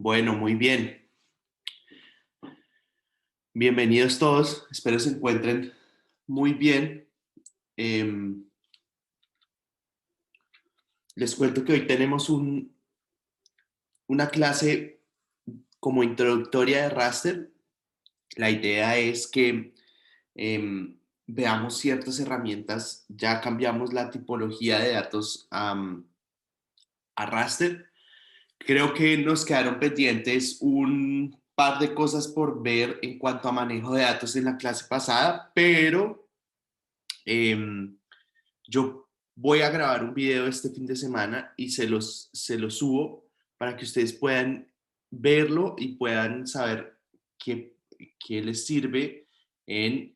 Bueno, muy bien. Bienvenidos todos. Espero se encuentren muy bien. Em, Les cuento que hoy tenemos una clase como introductoria de raster. La idea es que veamos ciertas herramientas. Ya cambiamos la tipología de datos a raster. Creo que nos quedaron pendientes un par de cosas por ver en cuanto a manejo de datos en la clase pasada, pero Em, yo voy a grabar un video este fin de semana y se los subo para que ustedes puedan verlo y puedan saber qué les sirve en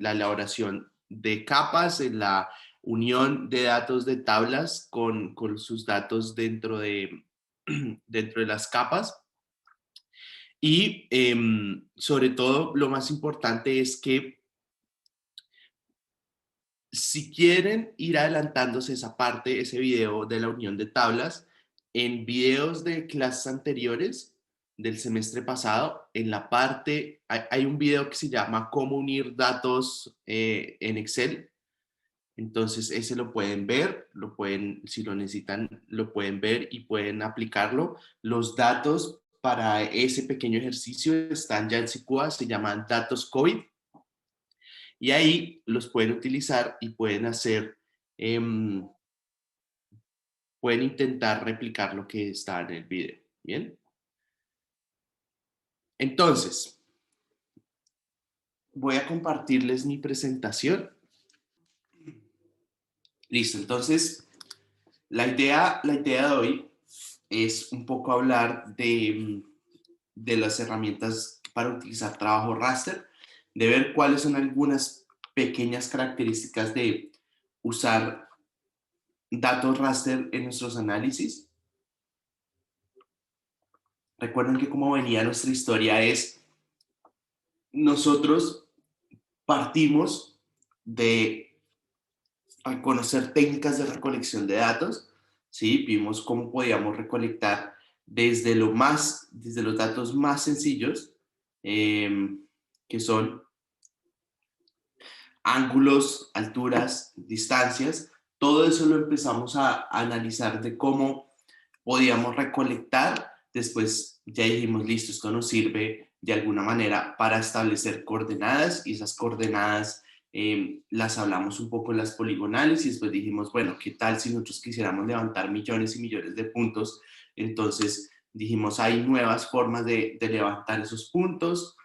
la elaboración de capas, en la unión de datos de tablas con sus datos dentro de las capas. Y sobre todo, lo más importante es que si quieren ir adelantándose esa parte, ese video de la unión de tablas, en videos de clases anteriores del semestre pasado, en la parte, hay un video que se llama Cómo unir datos en Excel. Entonces, ese lo pueden ver, si lo necesitan, lo pueden ver y pueden aplicarlo. Los datos para ese pequeño ejercicio están ya en SICUA, se llaman datos COVID. Y ahí los pueden utilizar y em, pueden intentar replicar lo que está en el video. Bien. Entonces, voy a compartirles mi presentación. Listo. Entonces, la idea de hoy es un poco hablar de las herramientas para utilizar trabajo raster, de ver cuáles son algunas pequeñas características de usar datos raster en nuestros análisis. Recuerden que como venía nuestra historia es, nosotros partimos de conocer técnicas de recolección de datos, ¿sí? Vimos cómo podíamos recolectar desde los datos más sencillos, eh, que son ángulos, alturas, distancias. Todo eso lo empezamos a analizar de cómo podíamos recolectar. Después ya dijimos, listo, esto nos sirve de alguna manera para establecer coordenadas y esas coordenadas las hablamos un poco en las poligonales y después dijimos, bueno, ¿qué tal si nosotros quisiéramos levantar millones y millones de puntos? Entonces dijimos, hay nuevas formas de levantar esos puntos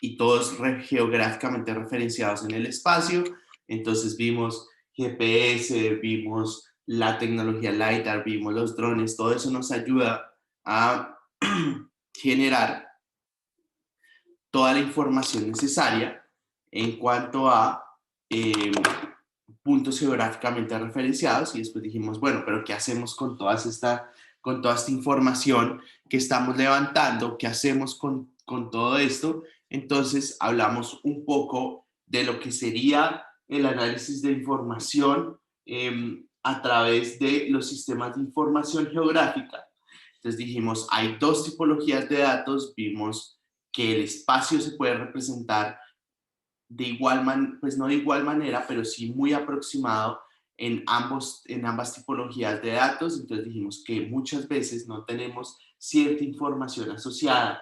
y todos geográficamente referenciados en el espacio. Entonces vimos GPS, vimos la tecnología LiDAR, vimos los drones, todo eso nos ayuda a generar toda la información necesaria en cuanto a puntos geográficamente referenciados y después dijimos, bueno, pero ¿qué hacemos con toda esta información que estamos levantando? ¿Qué hacemos con todo esto? Entonces hablamos un poco de lo que sería el análisis de información a través de los sistemas de información geográfica. Entonces dijimos, hay dos tipologías de datos, vimos que el espacio se puede representar pues no de igual manera, pero sí muy aproximado en ambas tipologías de datos. Entonces dijimos que muchas veces no tenemos cierta información asociada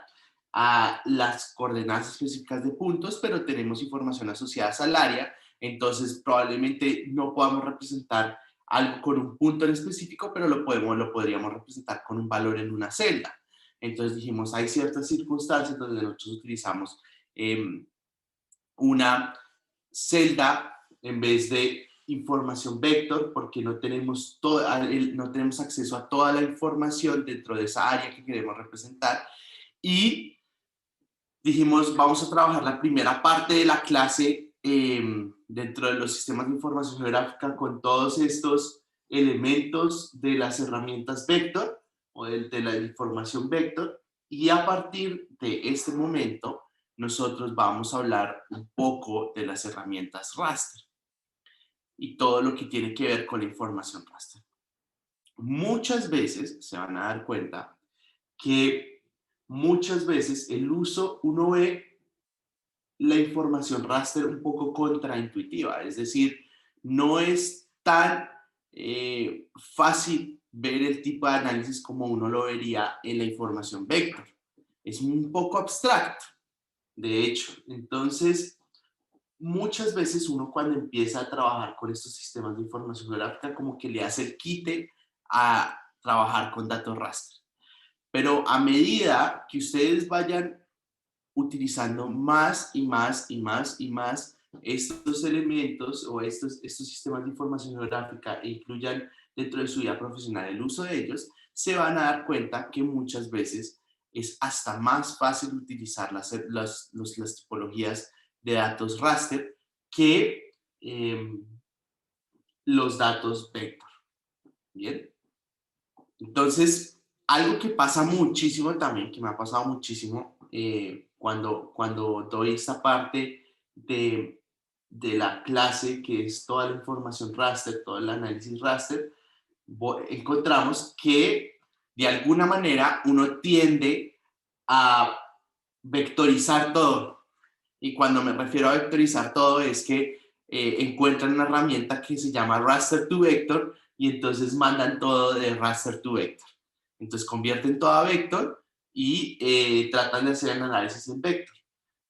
a las coordenadas específicas de puntos, pero tenemos información asociada al área. Entonces probablemente no podamos representar algo con un punto en específico, pero lo podríamos representar con un valor en una celda. Entonces dijimos, hay ciertas circunstancias donde nosotros utilizamos una celda en vez de información vector porque no tenemos acceso a toda la información dentro de esa área que queremos representar. Y dijimos, vamos a trabajar la primera parte de la clase dentro de los sistemas de información geográfica con todos estos elementos de las herramientas vector o de la información vector. Y a partir de este momento, nosotros vamos a hablar un poco de las herramientas raster y todo lo que tiene que ver con la información raster. Muchas veces se van a dar cuenta que muchas veces el uso, uno ve la información raster un poco contraintuitiva, es decir, no es tan fácil ver el tipo de análisis como uno lo vería en la información vector. Es un poco abstracto, de hecho. Entonces, muchas veces uno cuando empieza a trabajar con estos sistemas de información geográfica como que le hace el quite a trabajar con datos raster. Pero a medida que ustedes vayan utilizando más y más y más y más estos elementos o estos sistemas de información geográfica e incluyan dentro de su vida profesional el uso de ellos, se van a dar cuenta que muchas veces es hasta más fácil utilizar las tipologías de datos raster que los datos vector. Bien, entonces, algo que pasa muchísimo también, que me ha pasado muchísimo cuando doy esta parte de la clase, que es toda la información raster, todo el análisis raster, encontramos que de alguna manera uno tiende a vectorizar todo. Y cuando me refiero a vectorizar todo es que encuentran una herramienta que se llama raster to vector y entonces mandan todo de raster to vector. Entonces convierten todo a vector y tratan de hacer el análisis en vector.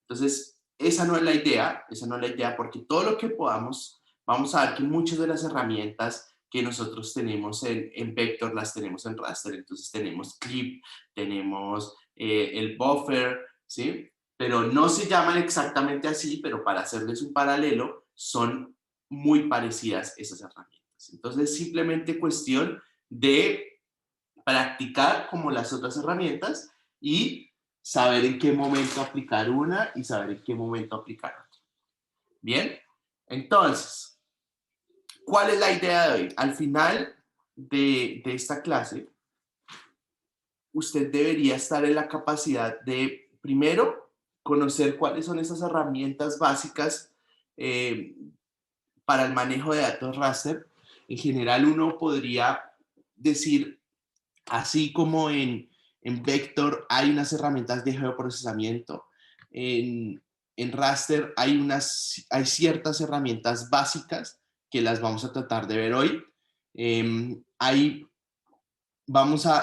Entonces, esa no es la idea, esa no es la idea porque todo lo que podamos, vamos a ver que muchas de las herramientas que nosotros tenemos en vector las tenemos en raster. Entonces tenemos clip, tenemos el buffer, ¿sí? Pero no se llaman exactamente así, pero para hacerles un paralelo, son muy parecidas esas herramientas. Entonces, simplemente cuestión de practicar como las otras herramientas y saber en qué momento aplicar una y saber en qué momento aplicar otra. Bien, entonces, ¿cuál es la idea de hoy? Al final de esta clase, usted debería estar en la capacidad de, primero, conocer cuáles son esas herramientas básicas eh, para el manejo de datos raster. En general, uno podría decir, así como en Vector hay unas herramientas de geoprocesamiento, en raster hay ciertas herramientas básicas que las vamos a tratar de ver hoy. Hay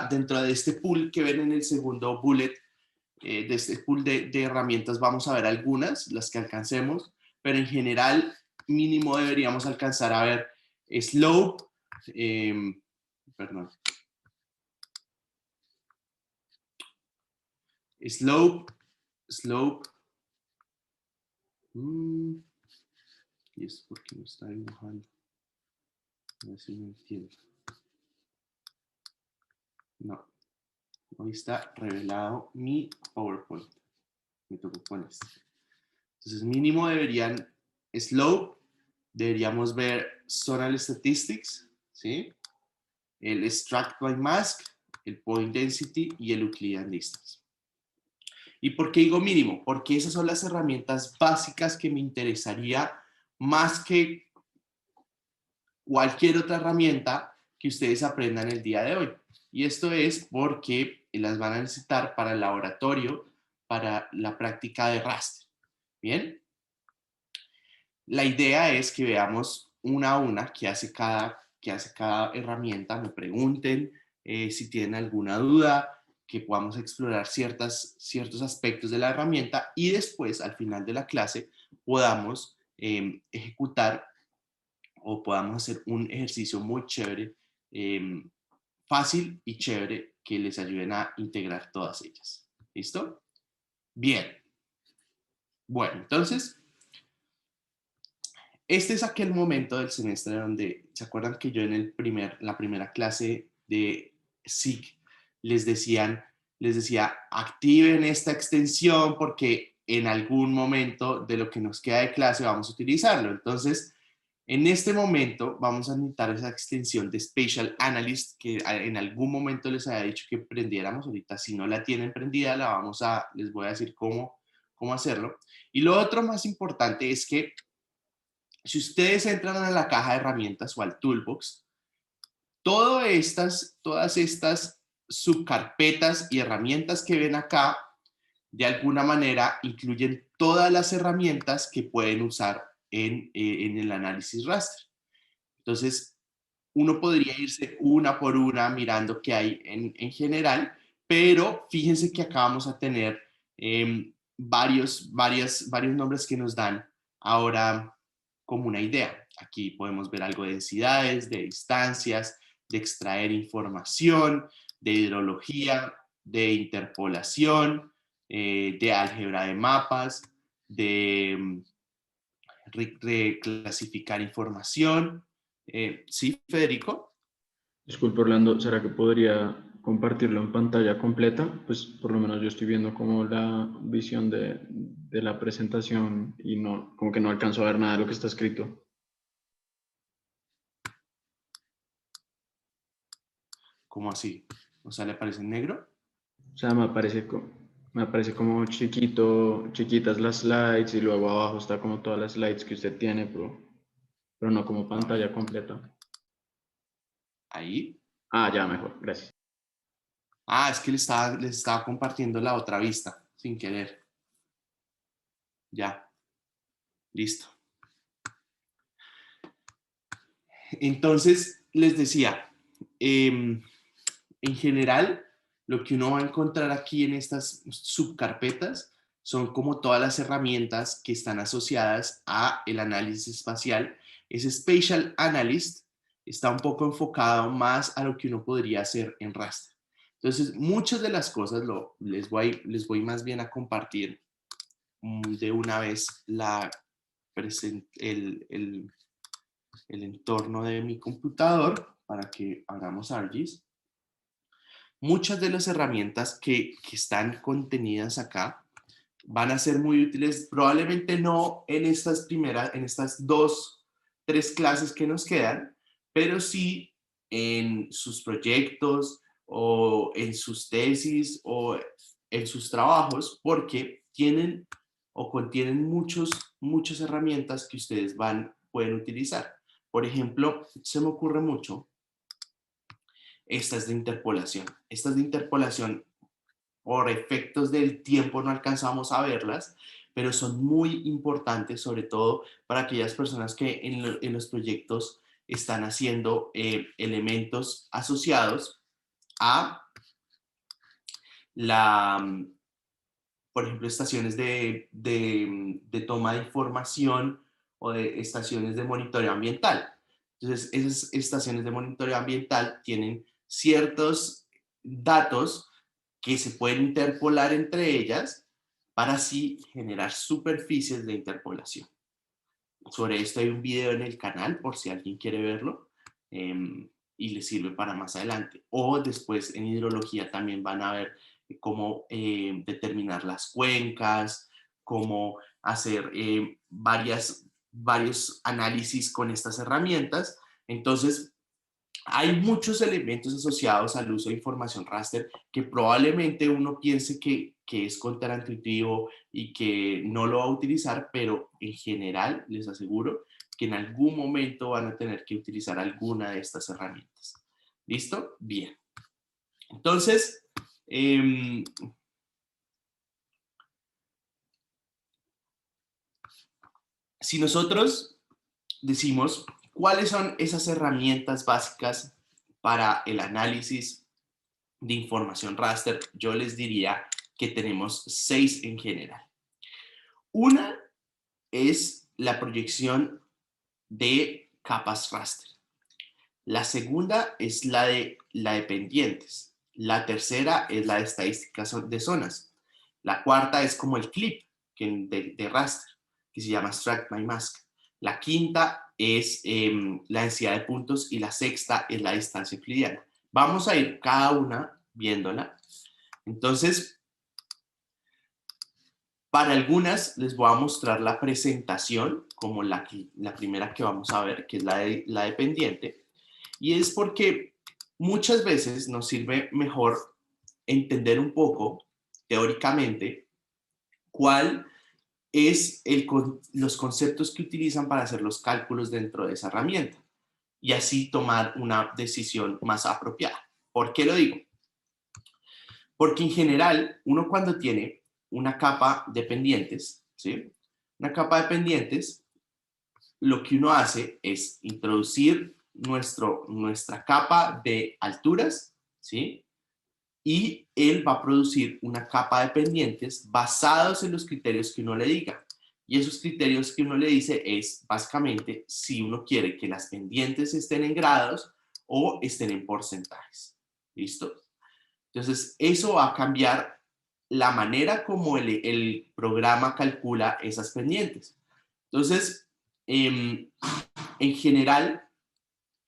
dentro de este pool que ven en el segundo bullet, de este pool de herramientas, vamos a ver algunas, las que alcancemos, pero en general mínimo deberíamos alcanzar a ver slope, perdón, slope, y es porque no está dibujando, a ver si me entiendo. No, hoy está revelado mi PowerPoint. Me tocó con esto. Entonces, mínimo slope, deberíamos ver zonal statistics, ¿sí? El extract by mask, el point density y el Euclidean distance. ¿Y por qué digo mínimo? Porque esas son las herramientas básicas que me interesaría más que cualquier otra herramienta que ustedes aprendan el día de hoy. Y esto es porque las van a necesitar para el laboratorio, para la práctica de raster. Bien, la idea es que veamos una a una qué hace cada herramienta, me pregunten si tienen alguna duda, que podamos explorar ciertos aspectos de la herramienta y después, al final de la clase, podamos ejecutar o podamos hacer un ejercicio muy chévere, fácil y chévere, que les ayuden a integrar todas ellas. ¿Listo? Bien. Bueno, entonces, este es aquel momento del semestre donde, ¿se acuerdan que yo en la primera clase de SIG les decía, activen esta extensión porque en algún momento de lo que nos queda de clase vamos a utilizarlo? Entonces, en este momento vamos a necesitar esa extensión de Spatial Analyst que en algún momento les había dicho que prendiéramos. Ahorita si no la tienen prendida, les voy a decir cómo hacerlo. Y lo otro más importante es que si ustedes entran a la caja de herramientas o al toolbox, todas estas subcarpetas y herramientas que ven acá, de alguna manera incluyen todas las herramientas que pueden usar en el análisis raster. Entonces, uno podría irse una por una mirando qué hay en general, pero fíjense que acá vamos a tener varios nombres que nos dan ahora como una idea. Aquí podemos ver algo de densidades, de distancias, de extraer información, de hidrología, de interpolación, de álgebra de mapas, de reclasificar información. ¿Sí, Federico? Disculpe, Orlando, ¿será que podría compartirlo en pantalla completa? Pues por lo menos yo estoy viendo como la visión de la presentación y no, como que no alcanzo a ver nada de lo que está escrito. ¿Cómo así? O sea, ¿le aparece en negro? O sea, me aparece como chiquitas las slides y luego abajo está como todas las slides que usted tiene, pero no como A ver, pantalla completa. ahí. Ah, ya, mejor, gracias. Ah, es que les estaba compartiendo la otra vista, sin querer. Ya, listo. Entonces, les decía, en general, lo que uno va a encontrar aquí en estas subcarpetas son como todas las herramientas que están asociadas a el análisis espacial. Ese Spatial Analyst está un poco enfocado más a lo que uno podría hacer en raster. Entonces, muchas de las cosas les voy más bien a compartir de una vez el entorno de mi computador para que hagamos ArcGIS. Muchas de las herramientas que están contenidas acá van a ser muy útiles, probablemente no en en estas dos, tres clases que nos quedan, pero sí en sus proyectos o en sus tesis o en sus trabajos, porque tienen o contienen muchas herramientas que ustedes pueden utilizar. Por ejemplo, se me ocurre mucho estas de interpolación. Estas de interpolación, por efectos del tiempo, no alcanzamos a verlas, pero son muy importantes, sobre todo para aquellas personas que en los proyectos están haciendo elementos asociados a la, por ejemplo, estaciones de toma de información o de estaciones de monitoreo ambiental. Entonces, esas estaciones de monitoreo ambiental tienen ciertos datos que se pueden interpolar entre ellas para así generar superficies de interpolación. Sobre esto hay un video en el canal por si alguien quiere verlo y le sirve para más adelante. O después en hidrología también van a ver cómo determinar las cuencas, cómo hacer varios análisis con estas herramientas. Entonces, hay muchos elementos asociados al uso de información raster que probablemente uno piense que es contraintuitivo y que no lo va a utilizar, pero en general les aseguro que en algún momento van a tener que utilizar alguna de estas herramientas. ¿Listo? Bien. Entonces, si nosotros decimos cuáles son esas herramientas básicas para el análisis de información raster, yo les diría que tenemos 6 en general. Una es la proyección de capas raster. La segunda es la de pendientes. La tercera es la de estadísticas de zonas. La cuarta es como el clip de raster, que se llama Extract My Mask. La quinta es la densidad de puntos y la sexta es la distancia euclidiana. Vamos a ir cada una viéndola. Entonces, para algunas les voy a mostrar la presentación, como la primera que vamos a ver, que es la de pendiente. Y es porque muchas veces nos sirve mejor entender un poco, teóricamente, cuál es los conceptos que utilizan para hacer los cálculos dentro de esa herramienta y así tomar una decisión más apropiada. ¿Por qué lo digo? Porque en general, uno cuando tiene una capa de pendientes, ¿sí? Una capa de pendientes, lo que uno hace es introducir nuestra capa de alturas, ¿sí? Y él va a producir una capa de pendientes basados en los criterios que uno le diga. Y esos criterios que uno le dice es básicamente si uno quiere que las pendientes estén en grados o estén en porcentajes. ¿Listo? Entonces, eso va a cambiar la manera como el programa calcula esas pendientes. Entonces, en general,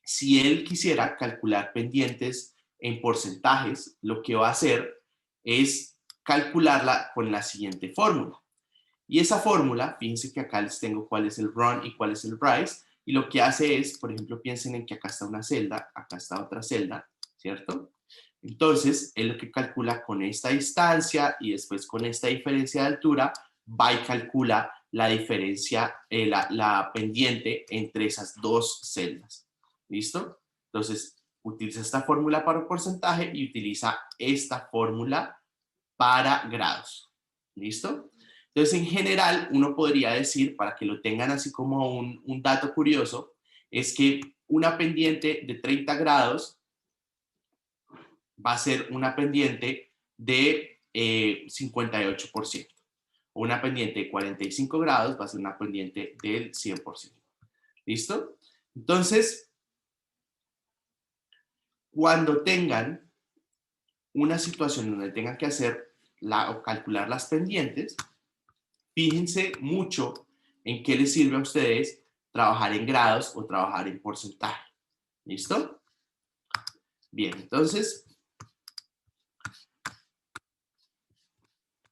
si él quisiera calcular pendientes en porcentajes, lo que va a hacer es calcularla con la siguiente fórmula. Y esa fórmula, fíjense que acá les tengo cuál es el run y cuál es el rise, y lo que hace es, por ejemplo, piensen en que acá está una celda, acá está otra celda, ¿cierto? Entonces, él lo que calcula con esta distancia y después con esta diferencia de altura, va y calcula la diferencia, la pendiente entre esas dos celdas. ¿Listo? Entonces, utiliza esta fórmula para porcentaje y utiliza esta fórmula para grados. ¿Listo? Entonces, en general, uno podría decir, para que lo tengan así como un dato curioso, es que una pendiente de 30 grados va a ser una pendiente de 58%. O una pendiente de 45 grados va a ser una pendiente del 100%. ¿Listo? Entonces, cuando tengan una situación donde tengan que hacer o calcular las pendientes, fíjense mucho en qué les sirve a ustedes trabajar en grados o trabajar en porcentaje. ¿Listo? Bien, entonces,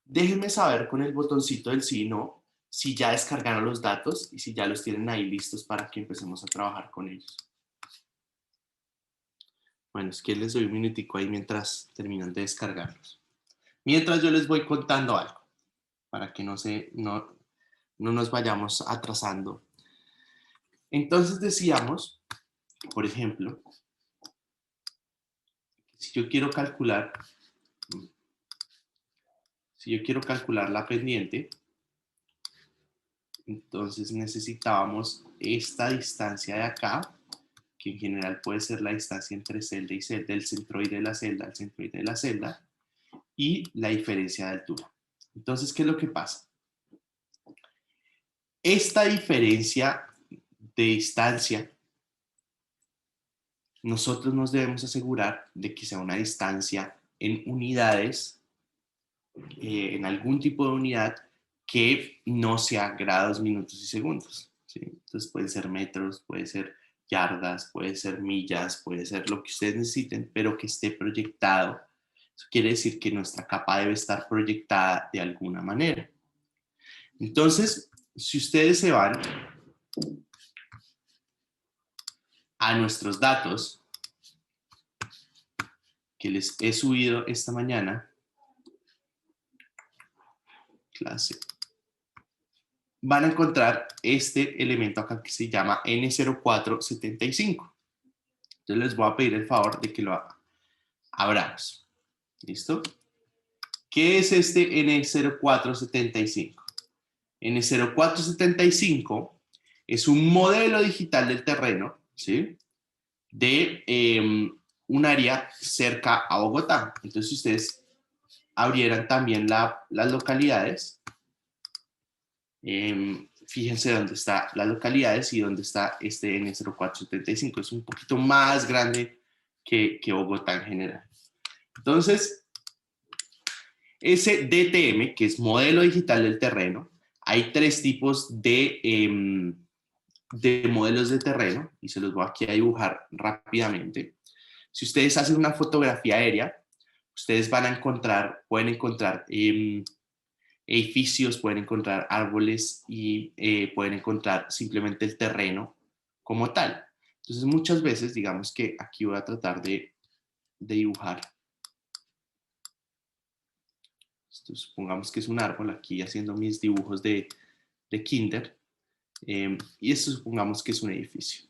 déjenme saber con el botoncito del sí y no si ya descargaron los datos y si ya los tienen ahí listos para que empecemos a trabajar con ellos. Bueno, es que les doy un minutico ahí mientras terminan de descargarlos. Mientras yo les voy contando algo, para que no nos vayamos atrasando. Entonces decíamos, por ejemplo, si yo quiero calcular la pendiente, entonces necesitábamos esta distancia de acá, que en general puede ser la distancia entre celda y celda, del centroide de la celda al centroide de la celda, y la diferencia de altura. Entonces, ¿qué es lo que pasa? Esta diferencia de distancia, nosotros nos debemos asegurar de que sea una distancia en unidades, en algún tipo de unidad que no sea grados, minutos y segundos, ¿sí? Entonces pueden ser metros, puede ser yardas, puede ser millas, puede ser lo que ustedes necesiten, pero que esté proyectado. Eso quiere decir que nuestra capa debe estar proyectada de alguna manera. Entonces, si ustedes se van a nuestros datos que les he subido esta mañana, clase, van a encontrar este elemento acá que se llama N0475. Entonces les voy a pedir el favor de que lo abramos. ¿Listo? ¿Qué es este N0475? N0475 es un modelo digital del terreno, ¿sí? De un área cerca a Bogotá. Entonces, si ustedes abrieran también las localidades, fíjense dónde están las localidades y dónde está este N0475. Es un poquito más grande que Bogotá en general. Entonces, ese DTM, que es modelo digital del terreno, hay tres tipos de modelos de terreno, y se los voy aquí a dibujar rápidamente. Si ustedes hacen una fotografía aérea, ustedes pueden encontrar edificios, pueden encontrar árboles y pueden encontrar simplemente el terreno como tal. Entonces, muchas veces, digamos que aquí voy a tratar de dibujar. Esto, supongamos que es un árbol, aquí haciendo mis dibujos de kinder. Y esto supongamos que es un edificio.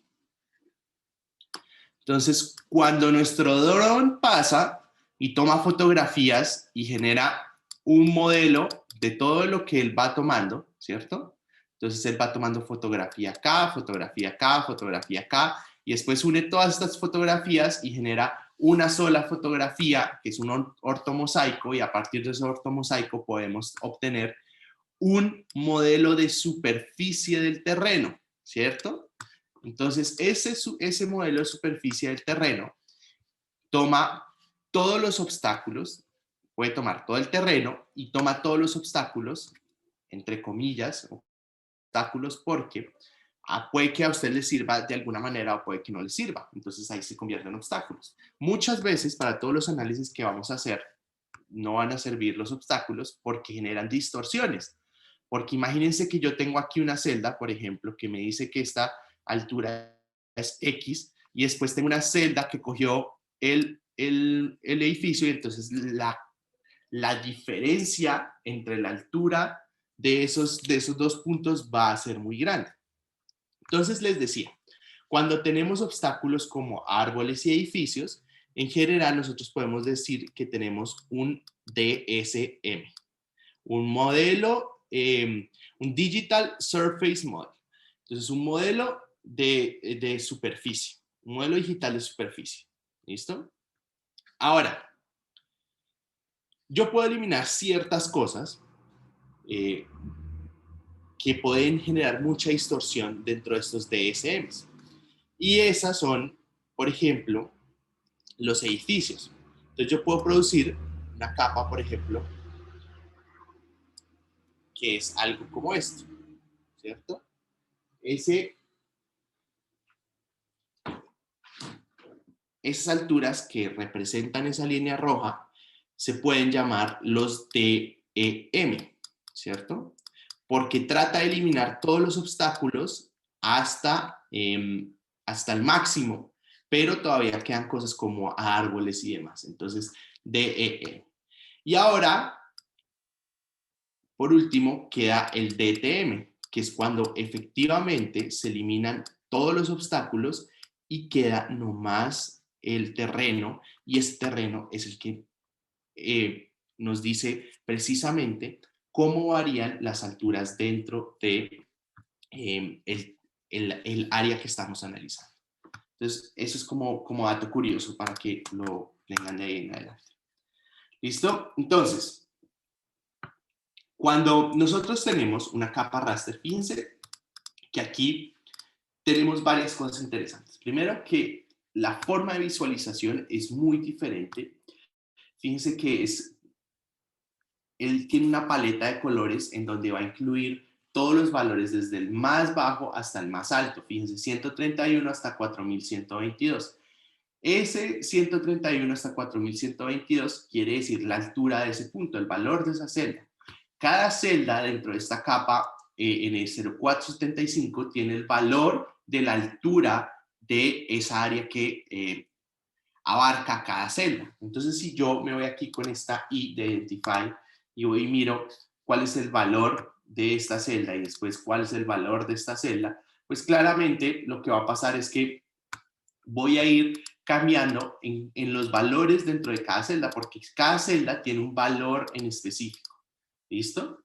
Entonces, cuando nuestro dron pasa, y toma fotografías y genera un modelo de todo lo que él va tomando, ¿cierto? Entonces él va tomando fotografía acá, fotografía acá, fotografía acá, y después une todas estas fotografías y genera una sola fotografía, que es un ortomosaico, y a partir de ese ortomosaico podemos obtener un modelo de superficie del terreno, ¿cierto? Entonces, ese modelo de superficie del terreno toma todos los obstáculos, puede tomar todo el terreno y toma todos los obstáculos, entre comillas, obstáculos porque puede que a usted le sirva de alguna manera o puede que no le sirva. Entonces ahí se convierten en obstáculos. Muchas veces para todos los análisis que vamos a hacer no van a servir los obstáculos porque generan distorsiones. Porque imagínense que yo tengo aquí una celda, por ejemplo, que me dice que esta altura es X y después tengo una celda que cogió el edificio y entonces la diferencia entre la altura de esos dos puntos va a ser muy grande. Entonces les decía, cuando tenemos obstáculos como árboles y edificios, en general nosotros podemos decir que tenemos un DSM, un modelo, un Digital Surface Model. Entonces, un modelo de superficie, un modelo digital de superficie. ¿Listo? Ahora, yo puedo eliminar ciertas cosas que pueden generar mucha distorsión dentro de estos DSMs. Y esas son, por ejemplo, los edificios. Entonces yo puedo producir una capa, por ejemplo, que es algo como esto, ¿cierto? Esas alturas que representan esa línea roja se pueden llamar los DEM, ¿cierto? Porque trata de eliminar todos los obstáculos hasta el máximo, pero todavía quedan cosas como árboles y demás. Entonces, DEM. Y ahora, por último, queda el DTM, que es cuando efectivamente se eliminan todos los obstáculos y queda nomás el terreno, y ese terreno es el que nos dice precisamente cómo varían las alturas dentro de el área que estamos analizando. Entonces, eso es como dato curioso para que lo tengan de ahí en adelante. ¿Listo? Entonces, cuando nosotros tenemos una capa raster, fíjense que aquí tenemos varias cosas interesantes. Primero, que la forma de visualización es muy diferente. Fíjense que él tiene una paleta de colores en donde va a incluir todos los valores desde el más bajo hasta el más alto. Fíjense, 131 hasta 4122. Ese 131 hasta 4122 quiere decir la altura de ese punto, el valor de esa celda. Cada celda dentro de esta capa en el 0475 tiene el valor de la altura de esa área que abarca cada celda. Entonces, si yo me voy aquí con esta I de Identify y voy y miro cuál es el valor de esta celda y después cuál es el valor de esta celda, pues claramente lo que va a pasar es que voy a ir cambiando en los valores dentro de cada celda, porque cada celda tiene un valor en específico. ¿Listo?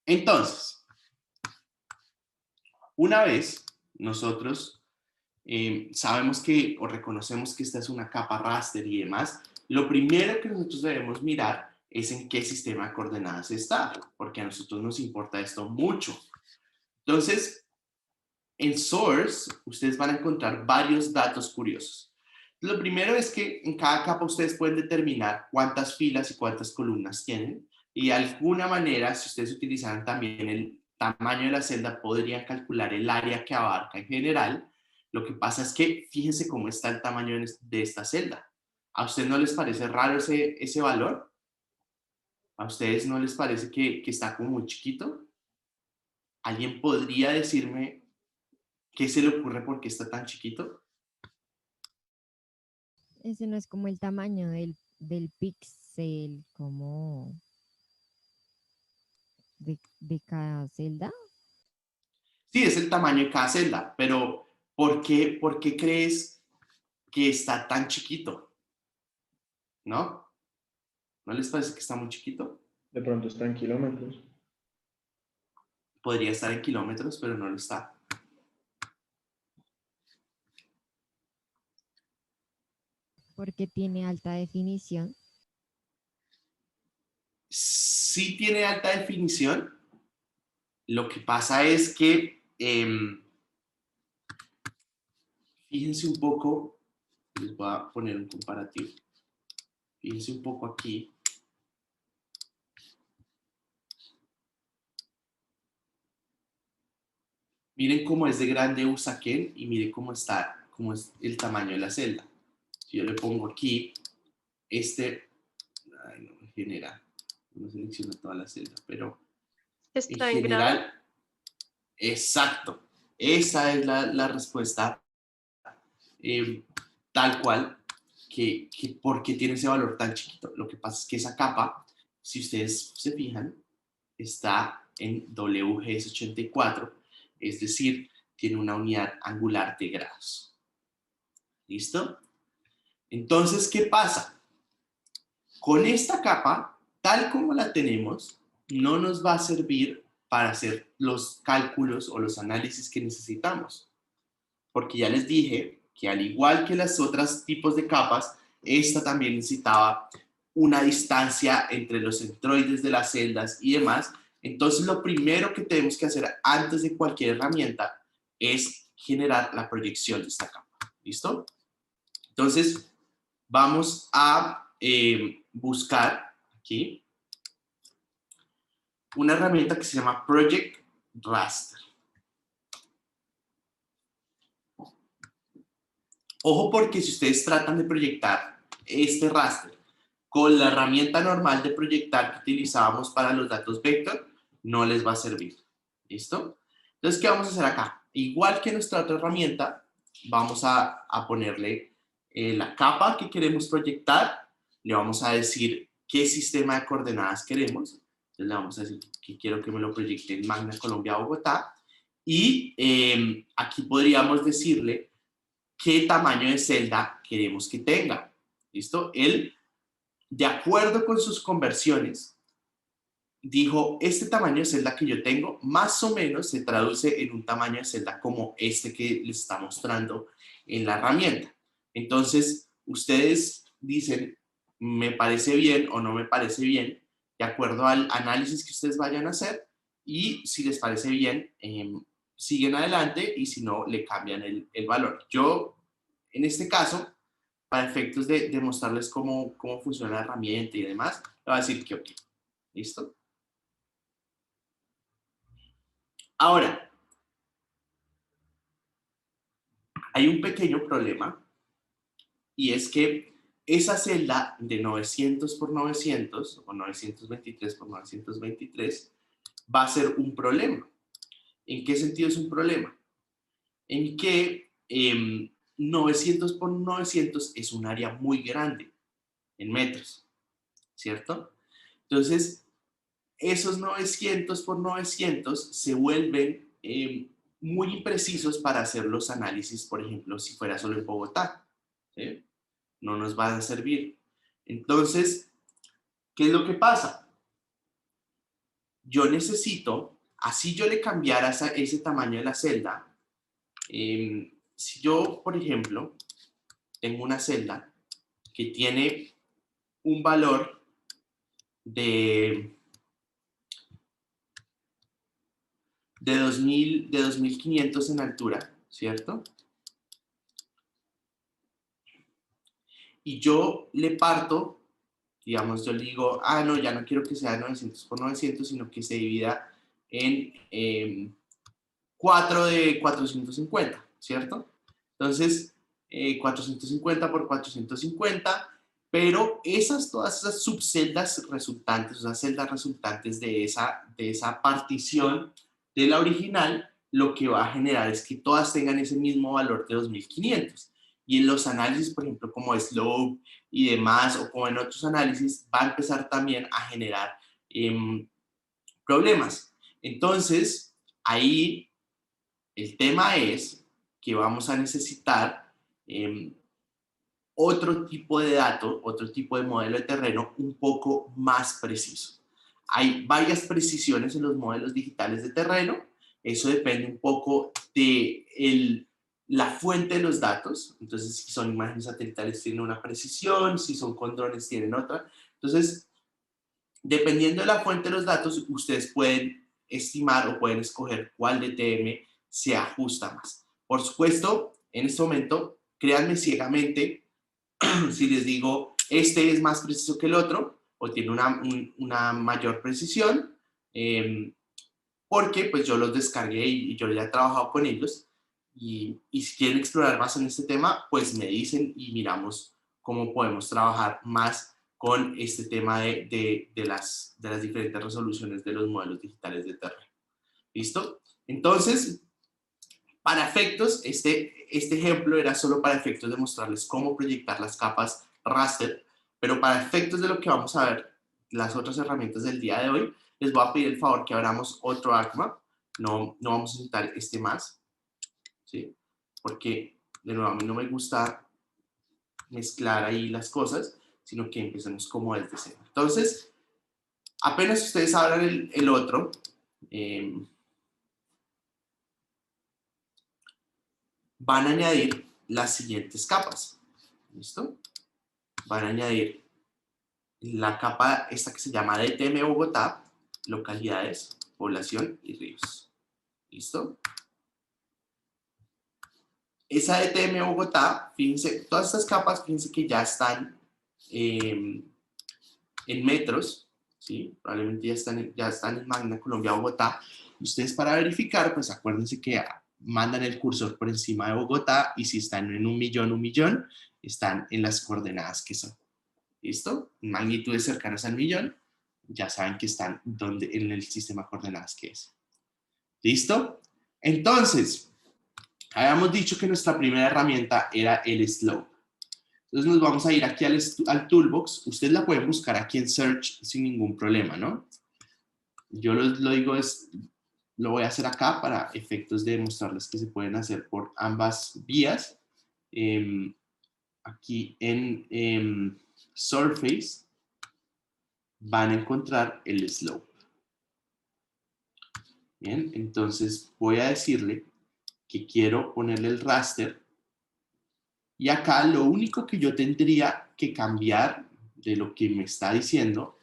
Entonces, una vez nosotros sabemos que o reconocemos que esta es una capa raster y demás, lo primero que nosotros debemos mirar es en qué sistema de coordenadas está, porque a nosotros nos importa esto mucho. Entonces, en Source, ustedes van a encontrar varios datos curiosos. Lo primero es que en cada capa ustedes pueden determinar cuántas filas y cuántas columnas tienen, y de alguna manera, si ustedes utilizaran también el tamaño de la celda, podrían calcular el área que abarca en general. Lo que pasa es que fíjense cómo está el tamaño de esta celda. ¿A ustedes no les parece raro ese valor? ¿A ustedes no les parece que está como muy chiquito? ¿Alguien podría decirme qué se le ocurre por qué está tan chiquito? Ese no es como el tamaño del píxel, como de cada celda. Sí, es el tamaño de cada celda, pero por qué crees que está tan chiquito? ¿no? ¿No les parece que está muy chiquito? De pronto está en kilómetros. Podría estar en kilómetros, pero no lo está. Porque tiene alta definición. Sí tiene alta definición. Lo que pasa es que, fíjense un poco, les voy a poner un comparativo. Fíjense un poco aquí. Miren cómo es de grande Usaquén y miren cómo está, cómo es el tamaño de la celda. Si yo le pongo aquí, ay, no me genera, no selecciona toda la celda, pero en ¿Está en grado? general, exacto. Esa es la respuesta eh, tal cual, que por qué tiene ese valor tan chiquito. Lo que pasa es que esa capa, si ustedes se fijan, está en WGS84, es decir, tiene una unidad angular de grados. ¿Listo? Entonces, ¿qué pasa? Con esta capa, tal como la tenemos, no nos va a servir para hacer los cálculos o los análisis que necesitamos. Porque ya les dije que al igual que las otras tipos de capas, esta también necesitaba una distancia entre los centroides de las celdas y demás. Entonces, lo primero que tenemos que hacer antes de cualquier herramienta es generar la proyección de esta capa. ¿Listo? Entonces, vamos a buscar aquí una herramienta que se llama Project Raster. Ojo, porque si ustedes tratan de proyectar este raster con la herramienta normal de proyectar que utilizábamos para los datos vector, no les va a servir. ¿Listo? Entonces, ¿qué vamos a hacer acá? Igual que nuestra otra herramienta, vamos a ponerle la capa que queremos proyectar, le vamos a decir qué sistema de coordenadas queremos, entonces le vamos a decir que quiero que me lo proyecte en Magna Colombia, Bogotá, y aquí podríamos decirle qué tamaño de celda queremos que tenga. ¿Listo? Él, de acuerdo con sus conversiones, dijo, este tamaño de celda que yo tengo, más o menos se traduce en un tamaño de celda como este que les está mostrando en la herramienta. Entonces, ustedes dicen, me parece bien o no me parece bien, de acuerdo al análisis que ustedes vayan a hacer, y si les parece bien, siguen adelante, y si no, le cambian el valor. Yo, en este caso, para efectos de mostrarles cómo funciona la herramienta y demás, le voy a decir que ok. ¿Listo? Ahora, hay un pequeño problema, y es que esa celda de 900 por 900 o 923 por 923 va a ser un problema. ¿En qué sentido es un problema? En que 900 por 900 es un área muy grande en metros, ¿cierto? Entonces, esos 900 por 900 se vuelven muy imprecisos para hacer los análisis, por ejemplo, si fuera solo en Bogotá. ¿Sí? No nos van a servir. Entonces, ¿qué es lo que pasa? Yo necesito, así yo le cambiara ese tamaño de la celda, si yo, por ejemplo, tengo una celda que tiene un valor de 2000, de 2500 en altura, ¿cierto? Y yo le parto, digamos, yo le digo, no, ya no quiero que sea 900 por 900, sino que se divida en 4 de 450, ¿cierto? Entonces, 450 por 450, pero todas esas subceldas resultantes, o sea, celdas resultantes de esa partición de la original, lo que va a generar es que todas tengan ese mismo valor de 2500. Y en los análisis, por ejemplo, como slope y demás, o como en otros análisis, va a empezar también a generar problemas. Entonces, ahí el tema es que vamos a necesitar otro tipo de dato, otro tipo de modelo de terreno un poco más preciso. Hay varias precisiones en los modelos digitales de terreno. Eso depende un poco de la fuente de los datos. Entonces, si son imágenes satelitales tienen una precisión, si son con drones tienen otra. Entonces, dependiendo de la fuente de los datos, ustedes pueden estimar o pueden escoger cuál DTM se ajusta más. Por supuesto, en este momento, créanme ciegamente, si les digo, este es más preciso que el otro, o tiene una mayor precisión, porque pues yo los descargué y yo ya he trabajado con ellos, y si quieren explorar más en este tema, pues me dicen y miramos cómo podemos trabajar más con este tema de las diferentes resoluciones de los modelos digitales de terreno. ¿Listo? Entonces, para efectos, este ejemplo era solo para efectos de mostrarles cómo proyectar las capas raster, pero para efectos de lo que vamos a ver, las otras herramientas del día de hoy, les voy a pedir el favor que abramos otro ARCMAP. No vamos a necesitar este más, ¿sí? Porque, de nuevo, a mí no me gusta mezclar ahí las cosas, sino que empecemos como desde cero. Entonces, apenas ustedes abran el otro, van a añadir las siguientes capas. ¿Listo? Van a añadir la capa esta que se llama DTM Bogotá, localidades, población y ríos. ¿Listo? Esa DTM Bogotá, fíjense, todas estas capas, fíjense que ya están en metros, ¿sí? Probablemente ya están en Magna Colombia, Bogotá. Ustedes para verificar, pues acuérdense que mandan el cursor por encima de Bogotá y si están en 1.000.000, están en las coordenadas que son. ¿Listo? Magnitudes cercanas al 1.000.000, ya saben que están en el sistema de coordenadas que es. ¿Listo? Entonces, habíamos dicho que nuestra primera herramienta era el slope. Entonces nos vamos a ir aquí al toolbox. Ustedes la pueden buscar aquí en search sin ningún problema, ¿no? Yo lo digo lo voy a hacer acá para efectos de mostrarles que se pueden hacer por ambas vías. Aquí en Surface van a encontrar el slope. Bien, entonces voy a decirle que quiero ponerle el raster y acá lo único que yo tendría que cambiar de lo que me está diciendo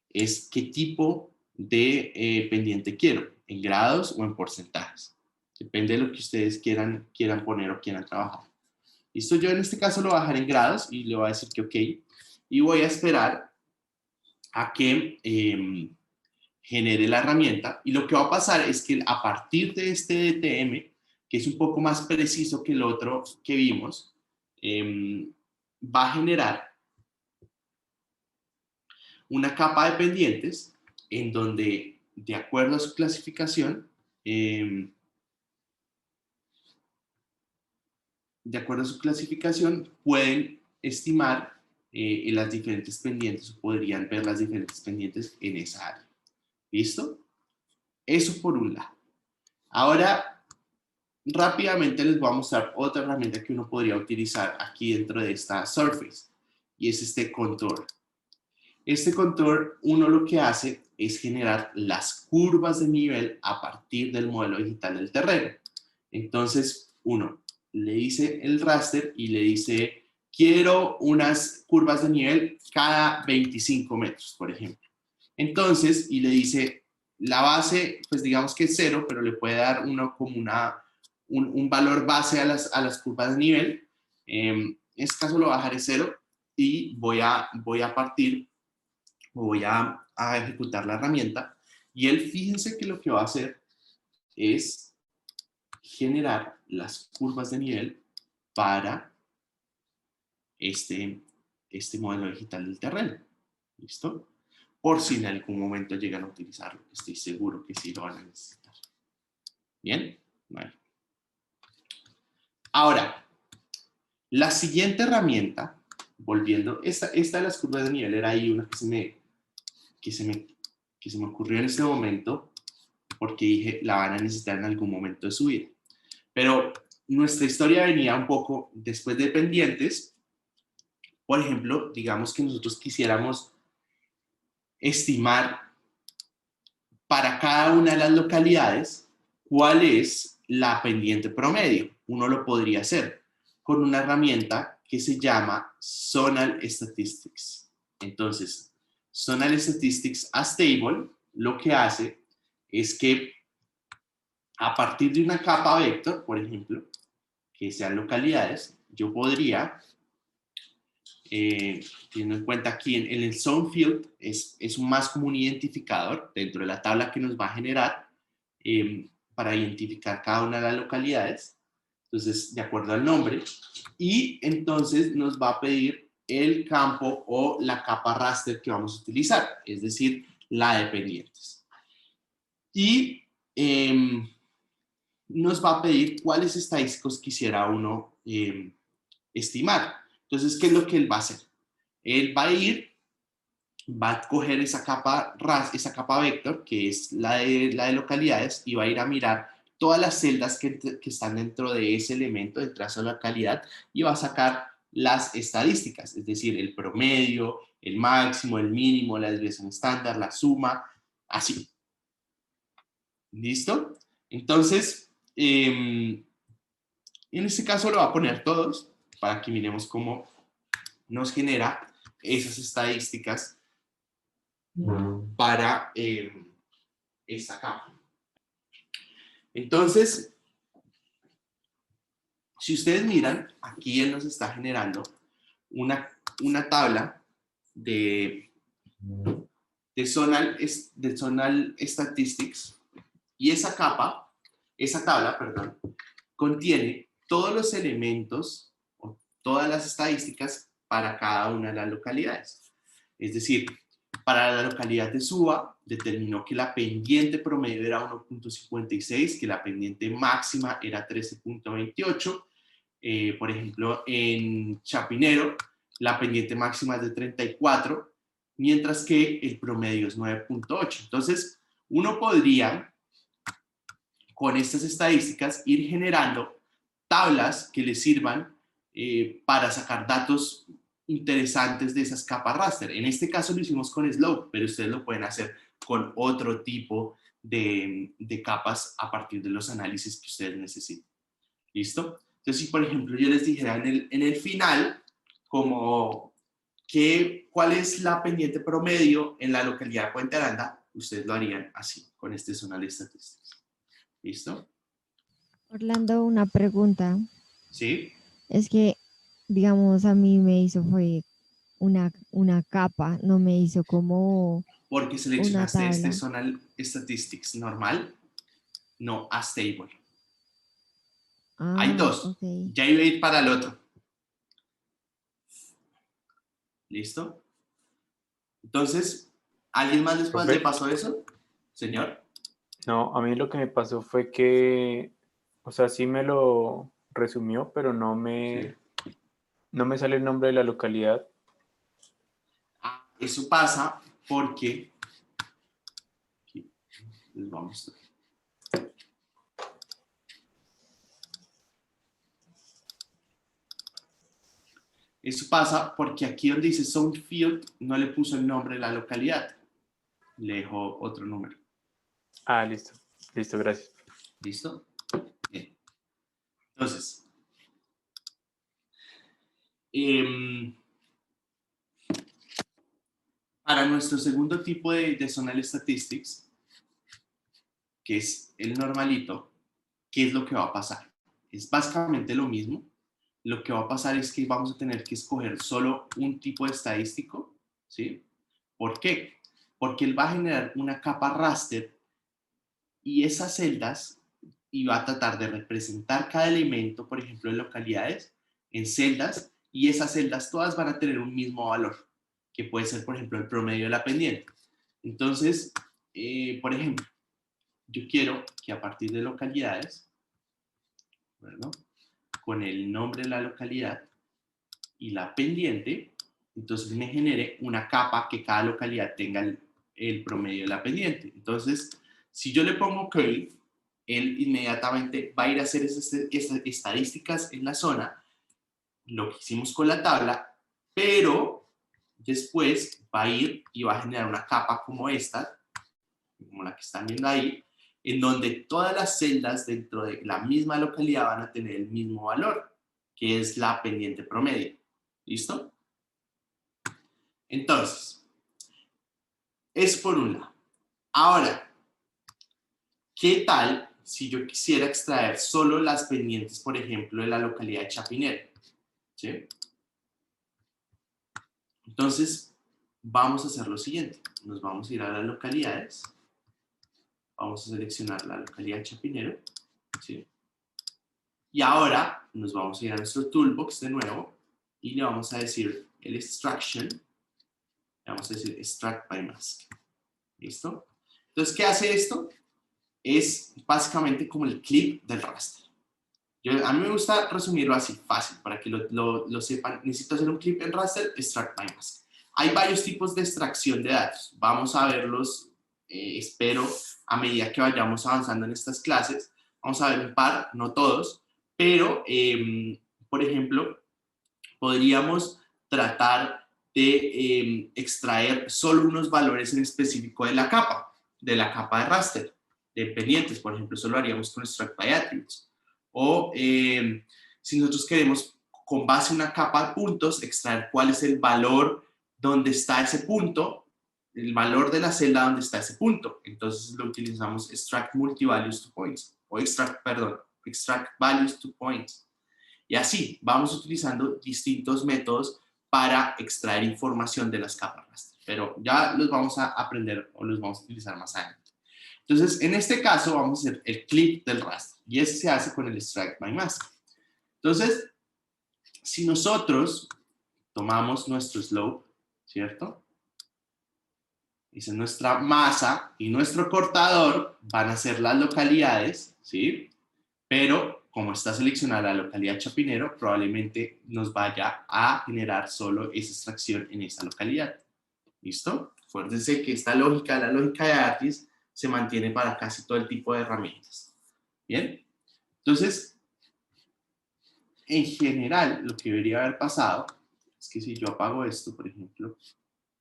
es qué tipo de pendiente quiero, en grados o en porcentajes. Depende de lo que ustedes quieran poner o quieran trabajar. Listo, yo en este caso lo voy a dejar en grados y le voy a decir que ok. Y voy a esperar a que genere la herramienta. Y lo que va a pasar es que a partir de este DTM, que es un poco más preciso que el otro que vimos, va a generar una capa de pendientes en donde, de acuerdo a su clasificación, pueden estimar las diferentes pendientes o podrían ver las diferentes pendientes en esa área. ¿Listo? Eso por un lado. Ahora, rápidamente les voy a mostrar otra herramienta que uno podría utilizar aquí dentro de esta Surface, y es este Contour. Este Contour, uno lo que hace es generar las curvas de nivel a partir del modelo digital del terreno. Entonces, uno le dice el raster y le dice, quiero unas curvas de nivel cada 25 metros, por ejemplo. Entonces, y le dice, la base, pues digamos que es 0, pero le puede dar uno como un valor base a las curvas de nivel. En este caso lo bajaré 0 y voy a partir, voy a ejecutar la herramienta. Y él, fíjense que lo que va a hacer es generar las curvas de nivel para este modelo digital del terreno. ¿Listo? Por si en algún momento llegan a utilizarlo. Estoy seguro que sí lo van a necesitar. ¿Bien? Bueno. Ahora, la siguiente herramienta, volviendo, esta de las curvas de nivel era ahí una que se me ocurrió en este momento porque dije, la van a necesitar en algún momento de su vida. Pero nuestra historia venía un poco después de pendientes Por ejemplo, digamos que nosotros quisiéramos estimar para cada una de las localidades cuál es la pendiente promedio. Uno lo podría hacer con una herramienta que se llama Zonal Statistics. Entonces, Zonal Statistics as Table lo que hace es que a partir de una capa vector, por ejemplo, que sean localidades, yo podría, teniendo en cuenta aquí en el zone field, es más como un identificador dentro de la tabla que nos va a generar para identificar cada una de las localidades. Entonces, de acuerdo al nombre, y entonces nos va a pedir el campo o la capa raster que vamos a utilizar, es decir, la de pendientes. Y nos va a pedir cuáles estadísticos quisiera uno estimar. Entonces, ¿qué es lo que él va a hacer? Él va a coger esa capa vector, que es la de localidades, y va a ir a mirar todas las celdas que están dentro de ese elemento, dentro de esa localidad, y va a sacar las estadísticas, es decir, el promedio, el máximo, el mínimo, la desviación estándar, la suma, así. ¿Listo? Entonces, en este caso lo va a poner todos para que miremos cómo nos genera esas estadísticas para esta capa. Entonces, si ustedes miran, aquí él nos está generando una tabla de zonal statistics, y esa tabla, perdón, contiene todos los elementos o todas las estadísticas para cada una de las localidades. Es decir, para la localidad de Suba, determinó que la pendiente promedio era 1.56, que la pendiente máxima era 13.28. Por ejemplo, en Chapinero, la pendiente máxima es de 34, mientras que el promedio es 9.8. Entonces, uno podría, con estas estadísticas, ir generando tablas que le sirvan para sacar datos interesantes de esas capas raster. En este caso lo hicimos con Slope, pero ustedes lo pueden hacer con otro tipo de capas a partir de los análisis que ustedes necesiten. ¿Listo? Entonces, si por ejemplo yo les dijera en el final, como cuál es la pendiente promedio en la localidad de Puente Aranda, ustedes lo harían así, con este Zonal Statistics. ¿Listo? Orlando, una pregunta. ¿Sí? Es que, digamos, a mí me hizo fue una capa, no me hizo como Porque una seleccionaste este tabla. Zonal Statistics normal, no as table. Hay dos. Ok. Ya iba a ir para el otro. ¿Listo? Entonces, ¿alguien más después le pasó eso? Señor. No, a mí lo que me pasó fue que, o sea, sí me lo resumió, pero no me sale el nombre de la localidad. Eso pasa porque... Aquí les voy a mostrar. Eso pasa porque aquí donde dice Zone Field no le puso el nombre de la localidad. Le dejó otro número. Ah, listo. Listo, gracias. ¿Listo? Bien. Entonces, para nuestro segundo tipo de Zonal Statistics, que es el normalito, ¿qué es lo que va a pasar? Es básicamente lo mismo. Lo que va a pasar es que vamos a tener que escoger solo un tipo de estadístico, ¿sí? ¿Por qué? Porque él va a generar una capa raster y esas celdas y va a tratar de representar cada elemento, por ejemplo, en localidades, en celdas, y esas celdas todas van a tener un mismo valor, que puede ser, por ejemplo, el promedio de la pendiente. Entonces, por ejemplo, yo quiero que a partir de localidades, ¿verdad?, con el nombre de la localidad y la pendiente, entonces me genere una capa que cada localidad tenga el promedio de la pendiente. Entonces, si yo le pongo curly, él inmediatamente va a ir a hacer esas estadísticas en la zona, lo que hicimos con la tabla, pero después va a ir y va a generar una capa como esta, como la que están viendo ahí, en donde todas las celdas dentro de la misma localidad van a tener el mismo valor, que es la pendiente promedio. ¿Listo? Entonces, es por un lado. Ahora, ¿qué tal si yo quisiera extraer solo las pendientes, por ejemplo, de la localidad de Chapinero? ¿Sí? Entonces, vamos a hacer lo siguiente. Nos vamos a ir a las localidades. Vamos a seleccionar la localidad de Chapinero. ¿Sí? Y ahora nos vamos a ir a nuestro toolbox de nuevo y le vamos a decir el extraction. Le vamos a decir extract by mask. ¿Listo? Entonces, ¿qué hace esto? Es básicamente como el clip del raster. A mí me gusta resumirlo así, fácil, para que lo sepan. Necesito hacer un clip en raster, extract by mask. Hay varios tipos de extracción de datos. Vamos a verlos, espero, a medida que vayamos avanzando en estas clases. Vamos a ver un par, no todos, pero, por ejemplo, podríamos tratar de extraer solo unos valores en específico de la capa de raster, de pendientes. Por ejemplo, eso lo haríamos con extract by attributes. O si nosotros queremos, con base en una capa de puntos, extraer cuál es el valor donde está ese punto, el valor de la celda donde está ese punto. Entonces lo utilizamos extract multi-values to points, o extract values to points. Y así vamos utilizando distintos métodos para extraer información de las capas raster. Pero ya los vamos a aprender o los vamos a utilizar más adelante. Entonces, en este caso vamos a hacer el clip del raster. Y ese se hace con el extract by mask. Entonces, si nosotros tomamos nuestro slope, ¿cierto? Esa es nuestra masa y nuestro cortador van a ser las localidades, ¿sí? Pero como está seleccionada la localidad Chapinero, probablemente nos vaya a generar solo esa extracción en esa localidad. ¿Listo? Acuérdense que esta lógica, la lógica de ARTIS, se mantiene para casi todo el tipo de herramientas. ¿Bien? Entonces, en general, lo que debería haber pasado es que si yo apago esto, por ejemplo,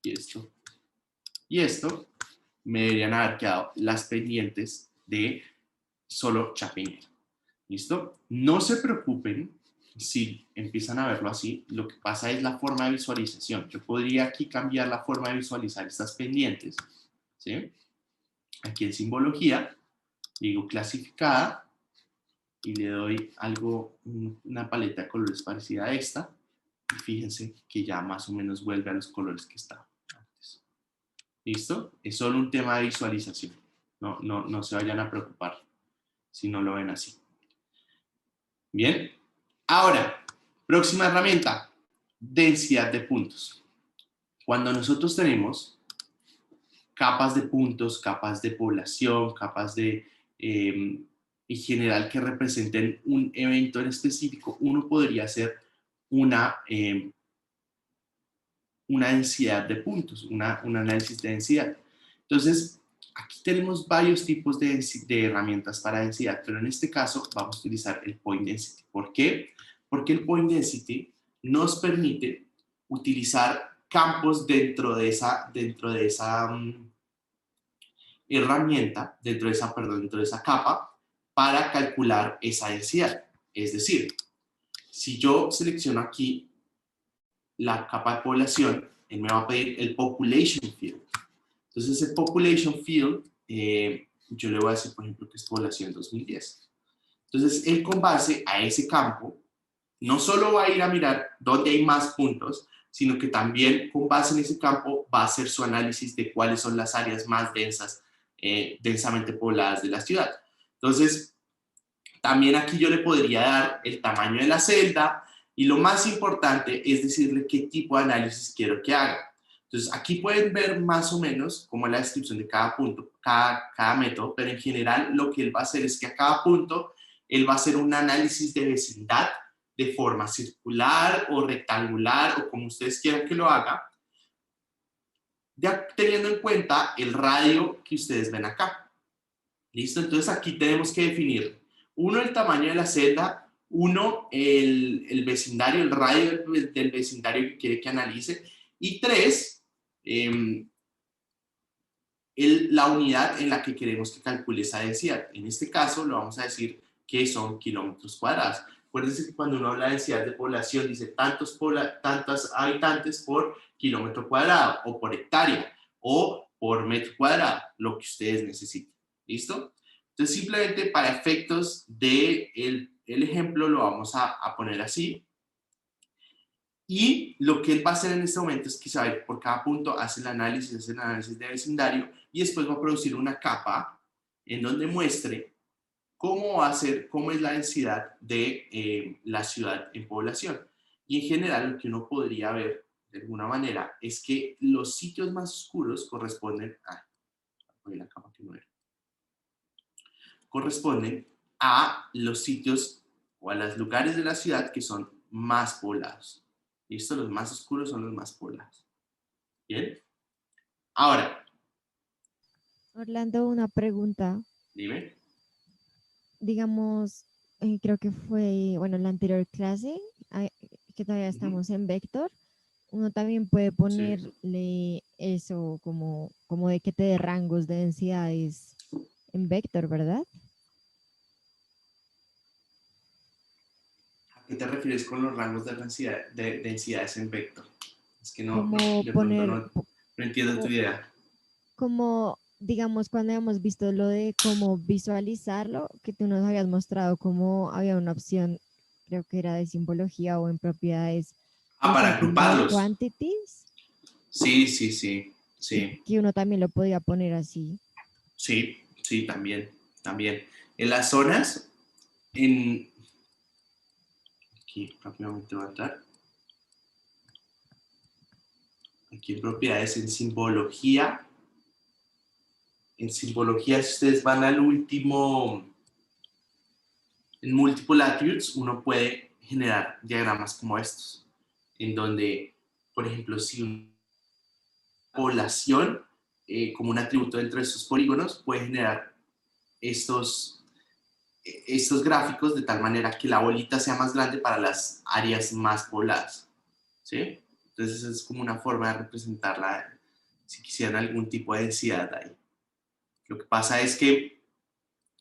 y esto, me deberían haber quedado las pendientes de solo Chapinero. ¿Listo? No se preocupen si empiezan a verlo así. Lo que pasa es la forma de visualización. Yo podría aquí cambiar la forma de visualizar estas pendientes. ¿Sí? Aquí en simbología, digo clasificada y le doy algo, una paleta de colores parecida a esta. Y fíjense que ya más o menos vuelve a los colores que estaban antes. ¿Listo? Es solo un tema de visualización. No se vayan a preocupar si no lo ven así. Bien. Ahora, próxima herramienta, densidad de puntos. Cuando nosotros tenemos capas de puntos, capas de población, capas de, en general, que representen un evento en específico, uno podría hacer una densidad de puntos, un análisis de densidad. Entonces, aquí tenemos varios tipos de herramientas para densidad, pero en este caso vamos a utilizar el point density. ¿Por qué? Porque el point density nos permite utilizar campos dentro de esa herramienta, dentro de esa capa, para calcular esa densidad. Es decir, si yo selecciono aquí la capa de población, él me va a pedir el population field. Entonces, el population field, yo le voy a decir, por ejemplo, que es población 2010. Entonces, él con base a ese campo, no solo va a ir a mirar dónde hay más puntos, sino que también con base en ese campo va a hacer su análisis de cuáles son las áreas más densas, densamente pobladas de la ciudad. Entonces, también aquí yo le podría dar el tamaño de la celda y lo más importante es decirle qué tipo de análisis quiero que haga. Entonces, aquí pueden ver más o menos como la descripción de cada punto, cada método, pero en general lo que él va a hacer es que a cada punto él va a hacer un análisis de vecindad de forma circular o rectangular o como ustedes quieran que lo haga, ya teniendo en cuenta el radio que ustedes ven acá. ¿Listo? Entonces aquí tenemos que definir, uno, el tamaño de la celda, Uno, el vecindario, el radio del vecindario que quiere que analice. Y tres, la unidad en la que queremos que calcule esa densidad. En este caso, lo vamos a decir que son kilómetros cuadrados. Acuérdense que cuando uno habla de densidad de población, dice tantos habitantes por kilómetro cuadrado, o por hectárea, o por metro cuadrado, lo que ustedes necesiten. ¿Listo? Entonces, simplemente para efectos del el ejemplo, lo vamos a poner así. Y lo que él va a hacer en este momento es que se va a ir por cada punto, hace el análisis de vecindario y después va a producir una capa en donde muestre cómo va a ser, cómo es la densidad de la ciudad en población. Y en general lo que uno podría ver de alguna manera es que los sitios más oscuros corresponden la capa que no era. Corresponden a los sitios o a los lugares de la ciudad que son más poblados. ¿Listo? Los más oscuros son los más poblados. ¿Bien? Ahora. Orlando, una pregunta. Dime. Digamos, creo que fue, bueno, la anterior clase, que todavía estamos en Vector, uno también puede ponerle eso como de que te dé rangos de densidades en Vector, ¿verdad? ¿A qué te refieres con los rangos de densidades en Vector? Es que no entiendo tu idea. Como, digamos, cuando habíamos visto lo de cómo visualizarlo, que tú nos habías mostrado cómo había una opción, creo que era de simbología o en propiedades. Para agruparlos. Quantities. Sí. Que uno también lo podía poner así. Sí, también. En las zonas, aquí rápidamente va a entrar. Aquí en propiedades, en simbología. En simbología, si ustedes van al último, en multiple attributes, uno puede generar diagramas como estos, en donde, por ejemplo, si una población, como un atributo dentro de estos polígonos, puede generar estos gráficos de tal manera que la bolita sea más grande para las áreas más pobladas. ¿Sí? Entonces es como una forma de representarla si quisieran algún tipo de densidad ahí. Lo que pasa es que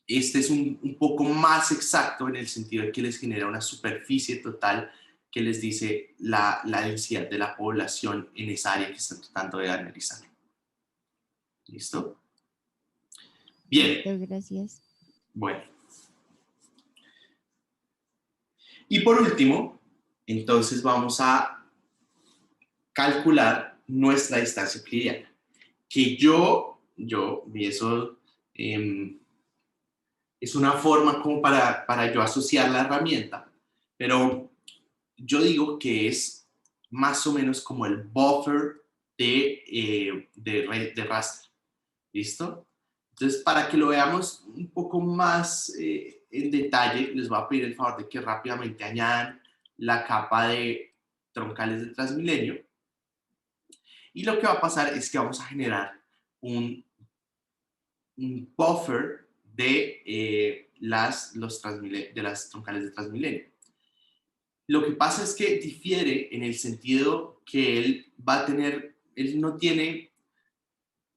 este es un poco más exacto en el sentido de que les genera una superficie total que les dice la densidad de la población en esa área que están tratando de analizar. ¿Listo? Bien. Gracias. Bueno. Y por último, entonces vamos a calcular nuestra distancia euclidiana. Que y eso es una forma como para yo asociar la herramienta, pero yo digo que es más o menos como el buffer de raster. ¿Listo? Entonces, para que lo veamos un poco más en detalle, les voy a pedir el favor de que rápidamente añadan la capa de troncales de Transmilenio. Y lo que va a pasar es que vamos a generar un buffer de las troncales de Transmilenio. Lo que pasa es que difiere en el sentido que él no tiene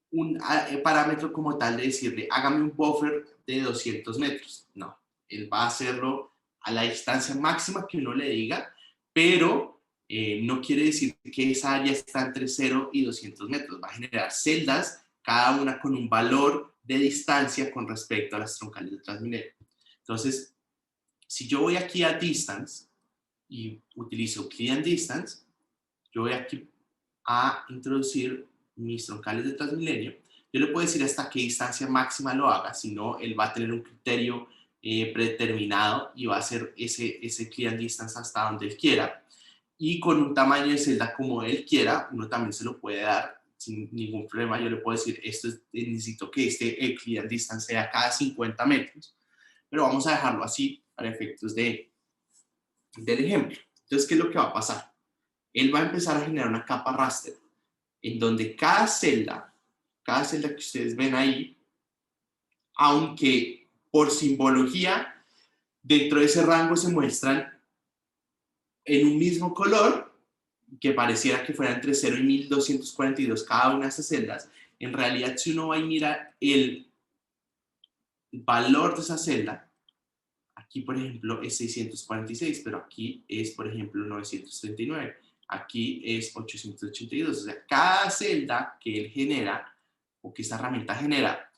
un parámetro como tal de decirle, hágame un buffer de 200 metros. No, él va a hacerlo a la distancia máxima que uno le diga, pero no quiere decir que esa área está entre 0 y 200 metros. Va a generar celdas, cada una con un valor de distancia con respecto a las troncales de Transmilenio. Entonces, si yo voy aquí a distance y utilizo Euclidean distance, yo voy aquí a introducir mis troncales de Transmilenio. Yo le puedo decir hasta qué distancia máxima lo haga, si no, él va a tener un criterio predeterminado y va a hacer ese Euclidean distance hasta donde él quiera. Y con un tamaño de celda como él quiera, uno también se lo puede dar sin ningún problema. Yo le puedo decir, necesito que este Euclidean distance sea cada 50 metros, pero vamos a dejarlo así para efectos del ejemplo. Entonces, ¿qué es lo que va a pasar? Él va a empezar a generar una capa raster en donde cada celda que ustedes ven ahí, aunque por simbología Dentro de ese rango se muestran en un mismo color, que pareciera que fuera entre 0 y 1242 cada una de esas celdas. En realidad, si uno va y mira el valor de esa celda, aquí, por ejemplo, es 646, pero aquí es, por ejemplo, 939. Aquí es 882. O sea, cada celda que él genera o que esta herramienta genera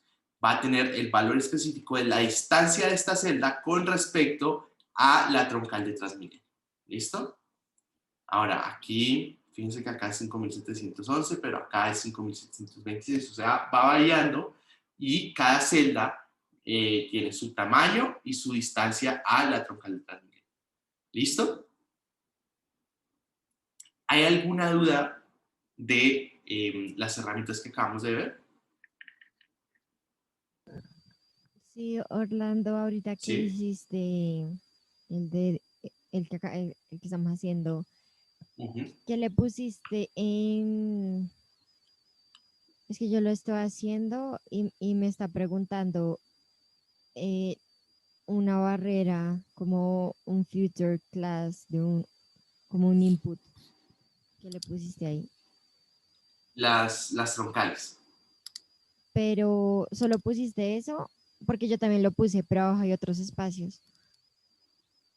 va a tener el valor específico de la distancia de esta celda con respecto a la troncal de Transmilenio. ¿Listo? Ahora, aquí, fíjense que acá es 5711, pero acá es 5726. O sea, va variando y cada celda tiene su tamaño y su distancia a la troncal de Transmilenio. ¿Listo? ¿Hay alguna duda de las herramientas que acabamos de ver? Sí, Orlando, ahorita que Sí. hiciste el que estamos haciendo, Uh-huh. ¿qué le pusiste en...? Es que yo lo estoy haciendo y me está preguntando eh, una barrera como un future class como un input. ¿Qué le pusiste ahí? Las troncales. Pero solo pusiste eso, porque yo también lo puse, pero abajo hay otros espacios.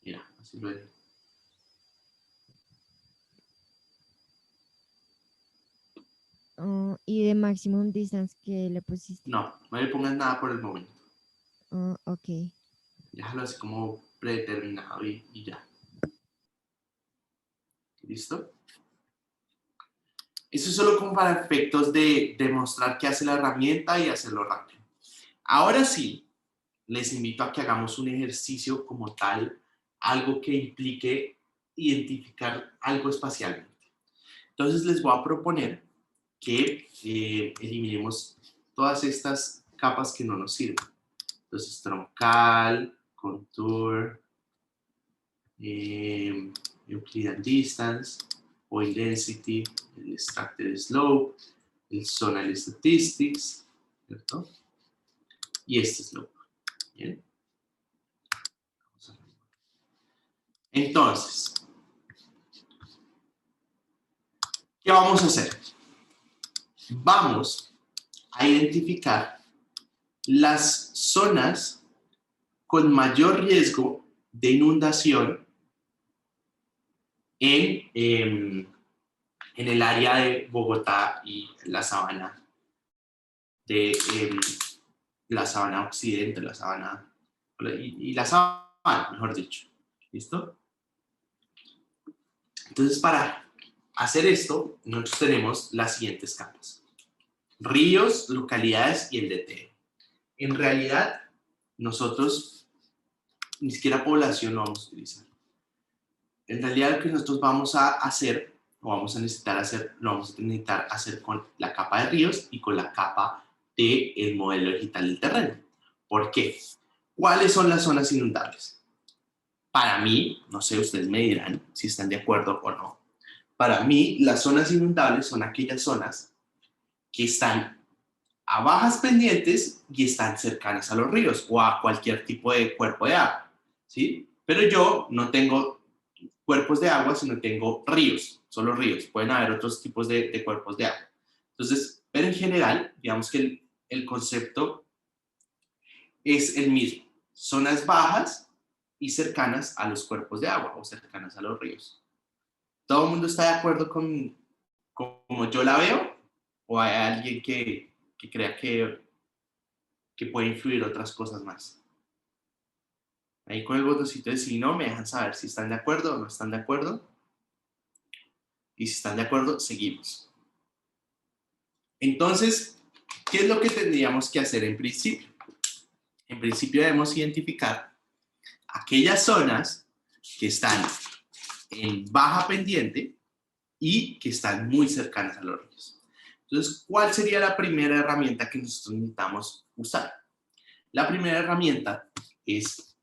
Mira, así lo es. Y de maximum distance que le pusiste. No, no le pongas nada por el momento. Ok. Déjalo así como predeterminado y ya. ¿Listo? Eso es solo como para efectos de demostrar qué hace la herramienta y hacerlo rápido. Ahora sí, les invito a que hagamos un ejercicio como tal, algo que implique identificar algo espacialmente. Entonces les voy a proponer que eliminemos todas estas capas que no nos sirven. Entonces, troncal, contour, Euclidean distance, oil density, el extracted slope, el zonal statistics, ¿cierto? Y este slope. ¿Bien? Entonces, ¿qué vamos a hacer? Vamos a identificar las zonas con mayor riesgo de inundación en el área de Bogotá y la sabana de la sabana occidente, la sabana y la sabana, mejor dicho. ¿Listo? Entonces, para hacer esto, nosotros tenemos las siguientes capas: ríos, localidades y el DTE. En realidad, nosotros ni siquiera población lo vamos a utilizar. En realidad, lo que nosotros vamos a hacer, o vamos a necesitar hacer, lo vamos a necesitar hacer con la capa de ríos y con la capa del modelo digital del terreno. ¿Por qué? ¿Cuáles son las zonas inundables? Para mí, no sé, ustedes me dirán si están de acuerdo o no. Para mí, las zonas inundables son aquellas zonas que están a bajas pendientes y están cercanas a los ríos o a cualquier tipo de cuerpo de agua, ¿sí? Pero yo no tengo cuerpos de agua, sino tengo ríos, solo ríos. Pueden haber otros tipos de cuerpos de agua. Entonces, pero en general, digamos que el concepto es el mismo. Zonas bajas y cercanas a los cuerpos de agua o cercanas a los ríos. ¿Todo el mundo está de acuerdo con como yo la veo? ¿O hay alguien que crea que puede influir otras cosas más? Ahí con el botoncito de sí, no, me dejan saber si están de acuerdo o no están de acuerdo. Y si están de acuerdo, seguimos. Entonces, ¿qué es lo que tendríamos que hacer en principio? En principio debemos identificar aquellas zonas que están en baja pendiente y que están muy cercanas a los ríos. Entonces, ¿cuál sería la primera herramienta que nosotros necesitamos usar? La primera herramienta es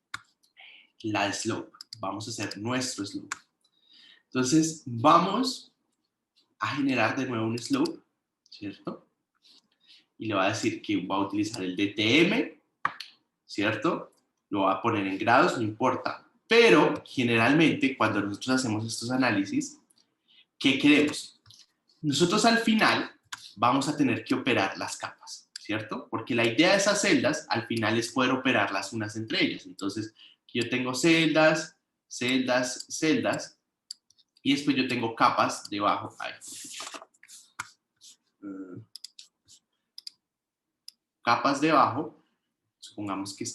la slope. Vamos a hacer nuestro slope. Entonces, vamos a generar de nuevo un slope, ¿cierto? Y le va a decir que va a utilizar el DTM, ¿cierto? lo voy a poner en grados, no importa. Pero generalmente cuando nosotros hacemos estos análisis, ¿qué queremos? Nosotros al final vamos a tener que operar las capas, ¿cierto? Porque la idea de esas celdas al final es poder operarlas unas entre ellas. Entonces, yo tengo celdas, celdas, celdas, y después yo tengo capas debajo. Capas debajo, supongamos que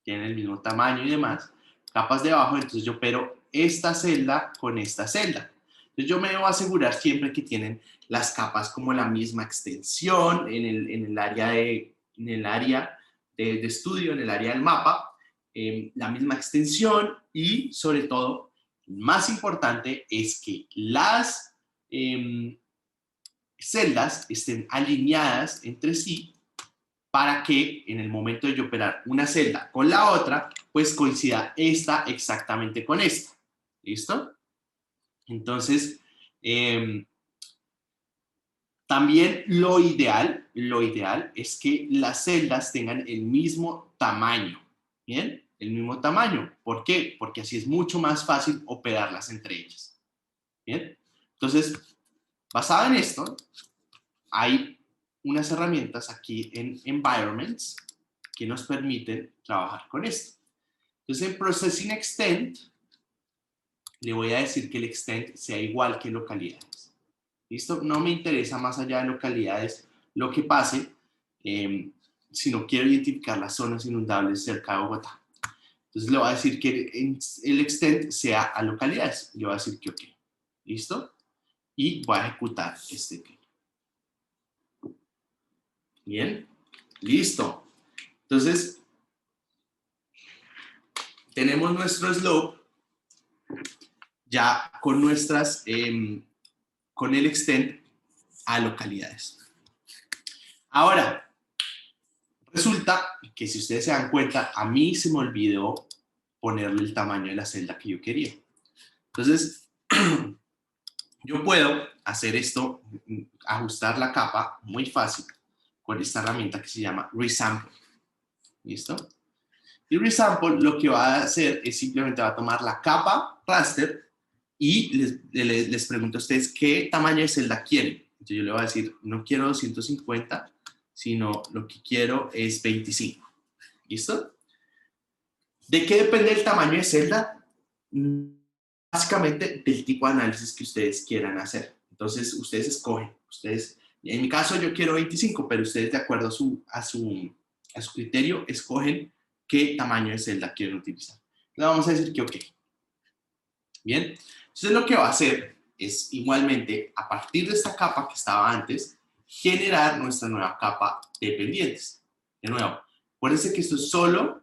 tienen el mismo tamaño y demás, capas debajo, entonces yo opero esta celda con esta celda. Entonces yo me debo asegurar siempre que tienen las capas como la misma extensión en el área de estudio, en el área del mapa, la misma extensión y sobre todo, más importante es que las celdas estén alineadas entre sí para que en el momento de yo operar una celda con la otra, pues coincida esta exactamente con esta. ¿Listo? Entonces, también lo ideal es que las celdas tengan el mismo tamaño. ¿Bien? El mismo tamaño. ¿Por qué? Porque así es mucho más fácil operarlas entre ellas. ¿Bien? Entonces, basado en esto, hay unas herramientas aquí en Environments que nos permiten trabajar con esto. Entonces, en Processing Extent, le voy a decir que el extent sea igual que localidades. ¿Listo? No me interesa más allá de localidades lo que pase si no quiero identificar las zonas inundables cerca de Bogotá. Entonces, le voy a decir que el extent sea a localidades. Le voy a decir que OK. ¿Listo? Y voy a ejecutar este clic. Bien, listo. Entonces, tenemos nuestro slope ya con con el extent a localidades. Ahora, resulta que si ustedes se dan cuenta, a mí se me olvidó ponerle el tamaño de la celda que yo quería. Entonces, yo puedo hacer esto, ajustar la capa muy fácil con esta herramienta que se llama Resample. ¿Listo? Y Resample lo que va a hacer es simplemente va a tomar la capa raster y les pregunto a ustedes qué tamaño de celda quieren. Entonces yo le voy a decir, no quiero 250, sino lo que quiero es 25. ¿Listo? ¿De qué depende el tamaño de celda? Básicamente del tipo de análisis que ustedes quieran hacer. Entonces ustedes escogen. En mi caso yo quiero 25, pero ustedes de acuerdo a su criterio escogen qué tamaño de celda quieren utilizar. Le vamos a decir que OK. Bien, entonces lo que va a hacer es igualmente, a partir de esta capa que estaba antes, generar nuestra nueva capa de pendientes. De nuevo, acuérdense que esto es solo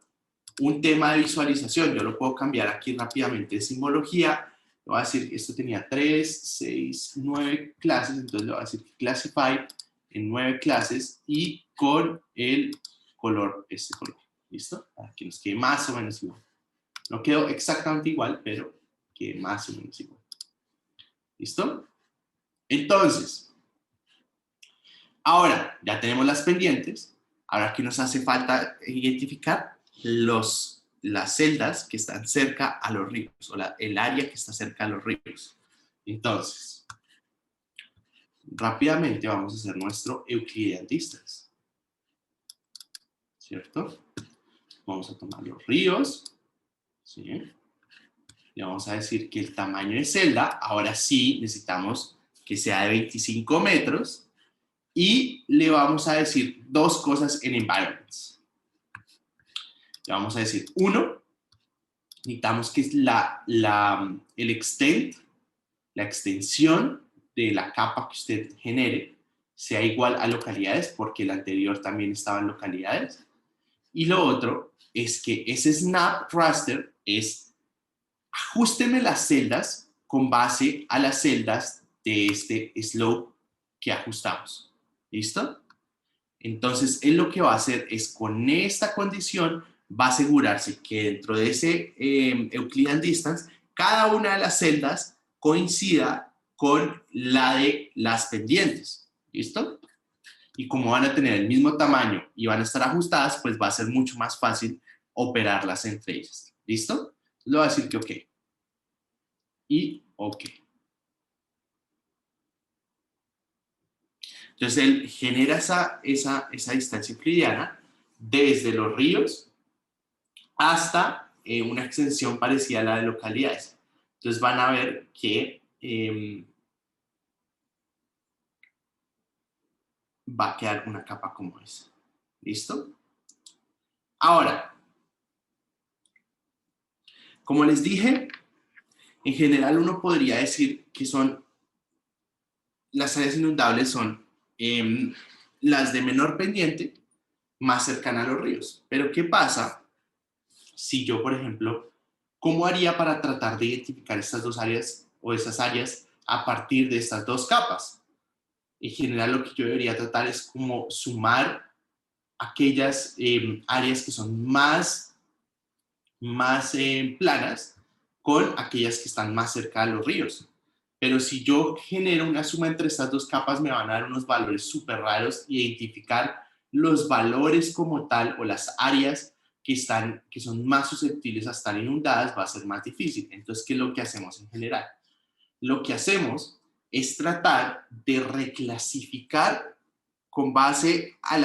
un tema de visualización. Yo lo puedo cambiar aquí rápidamente de simbología. Le voy a decir que esto tenía 3, 6, 9 clases, entonces le voy a decir que Classify en 9 clases y con el color, este color. ¿Listo? Para que nos quede más o menos igual. No quedó exactamente igual, pero quede más o menos igual. ¿Listo? Entonces, ahora ya tenemos las pendientes. Ahora aquí nos hace falta identificar las celdas que están cerca a los ríos, o el área que está cerca a los ríos. Entonces, rápidamente vamos a hacer nuestro Euclidean Distance. ¿Cierto? Vamos a tomar los ríos. ¿Sí? Le vamos a decir que el tamaño de celda, ahora sí necesitamos que sea de 25 metros. Y le vamos a decir dos cosas en Environments. Le vamos a decir, uno, necesitamos que el extent, la extensión de la capa que usted genere, sea igual a localidades, porque el anterior también estaba en localidades. Y lo otro es que ese snap raster es, ajústeme las celdas con base a las celdas de este slope que ajustamos. ¿Listo? Entonces, él lo que va a hacer es, con esta condición, va a asegurarse que dentro de ese Euclidean Distance, cada una de las celdas coincida con la de las pendientes. ¿Listo? y como van a tener el mismo tamaño y van a estar ajustadas, pues va a ser mucho más fácil operarlas entre ellas. ¿Listo? Le voy a decir que OK. Y OK. Entonces, él genera esa distancia euclidiana desde los ríos hasta una extensión parecida a la de localidades. Entonces, van a ver que va a quedar una capa como esa. ¿Listo? Ahora, como les dije, en general uno podría decir que las áreas inundables son las de menor pendiente más cercana a los ríos. Pero ¿qué pasa si yo, por ejemplo, cómo haría para tratar de identificar estas dos áreas o esas áreas a partir de estas dos capas? En general lo que yo debería tratar es como sumar aquellas áreas que son más planas con aquellas que están más cerca de los ríos. Pero si yo genero una suma entre estas dos capas, me van a dar unos valores súper raros y identificar los valores como tal o las áreas que son más susceptibles a estar inundadas va a ser más difícil. Entonces, ¿qué es lo que hacemos en general? Lo que hacemos es tratar de reclasificar con base a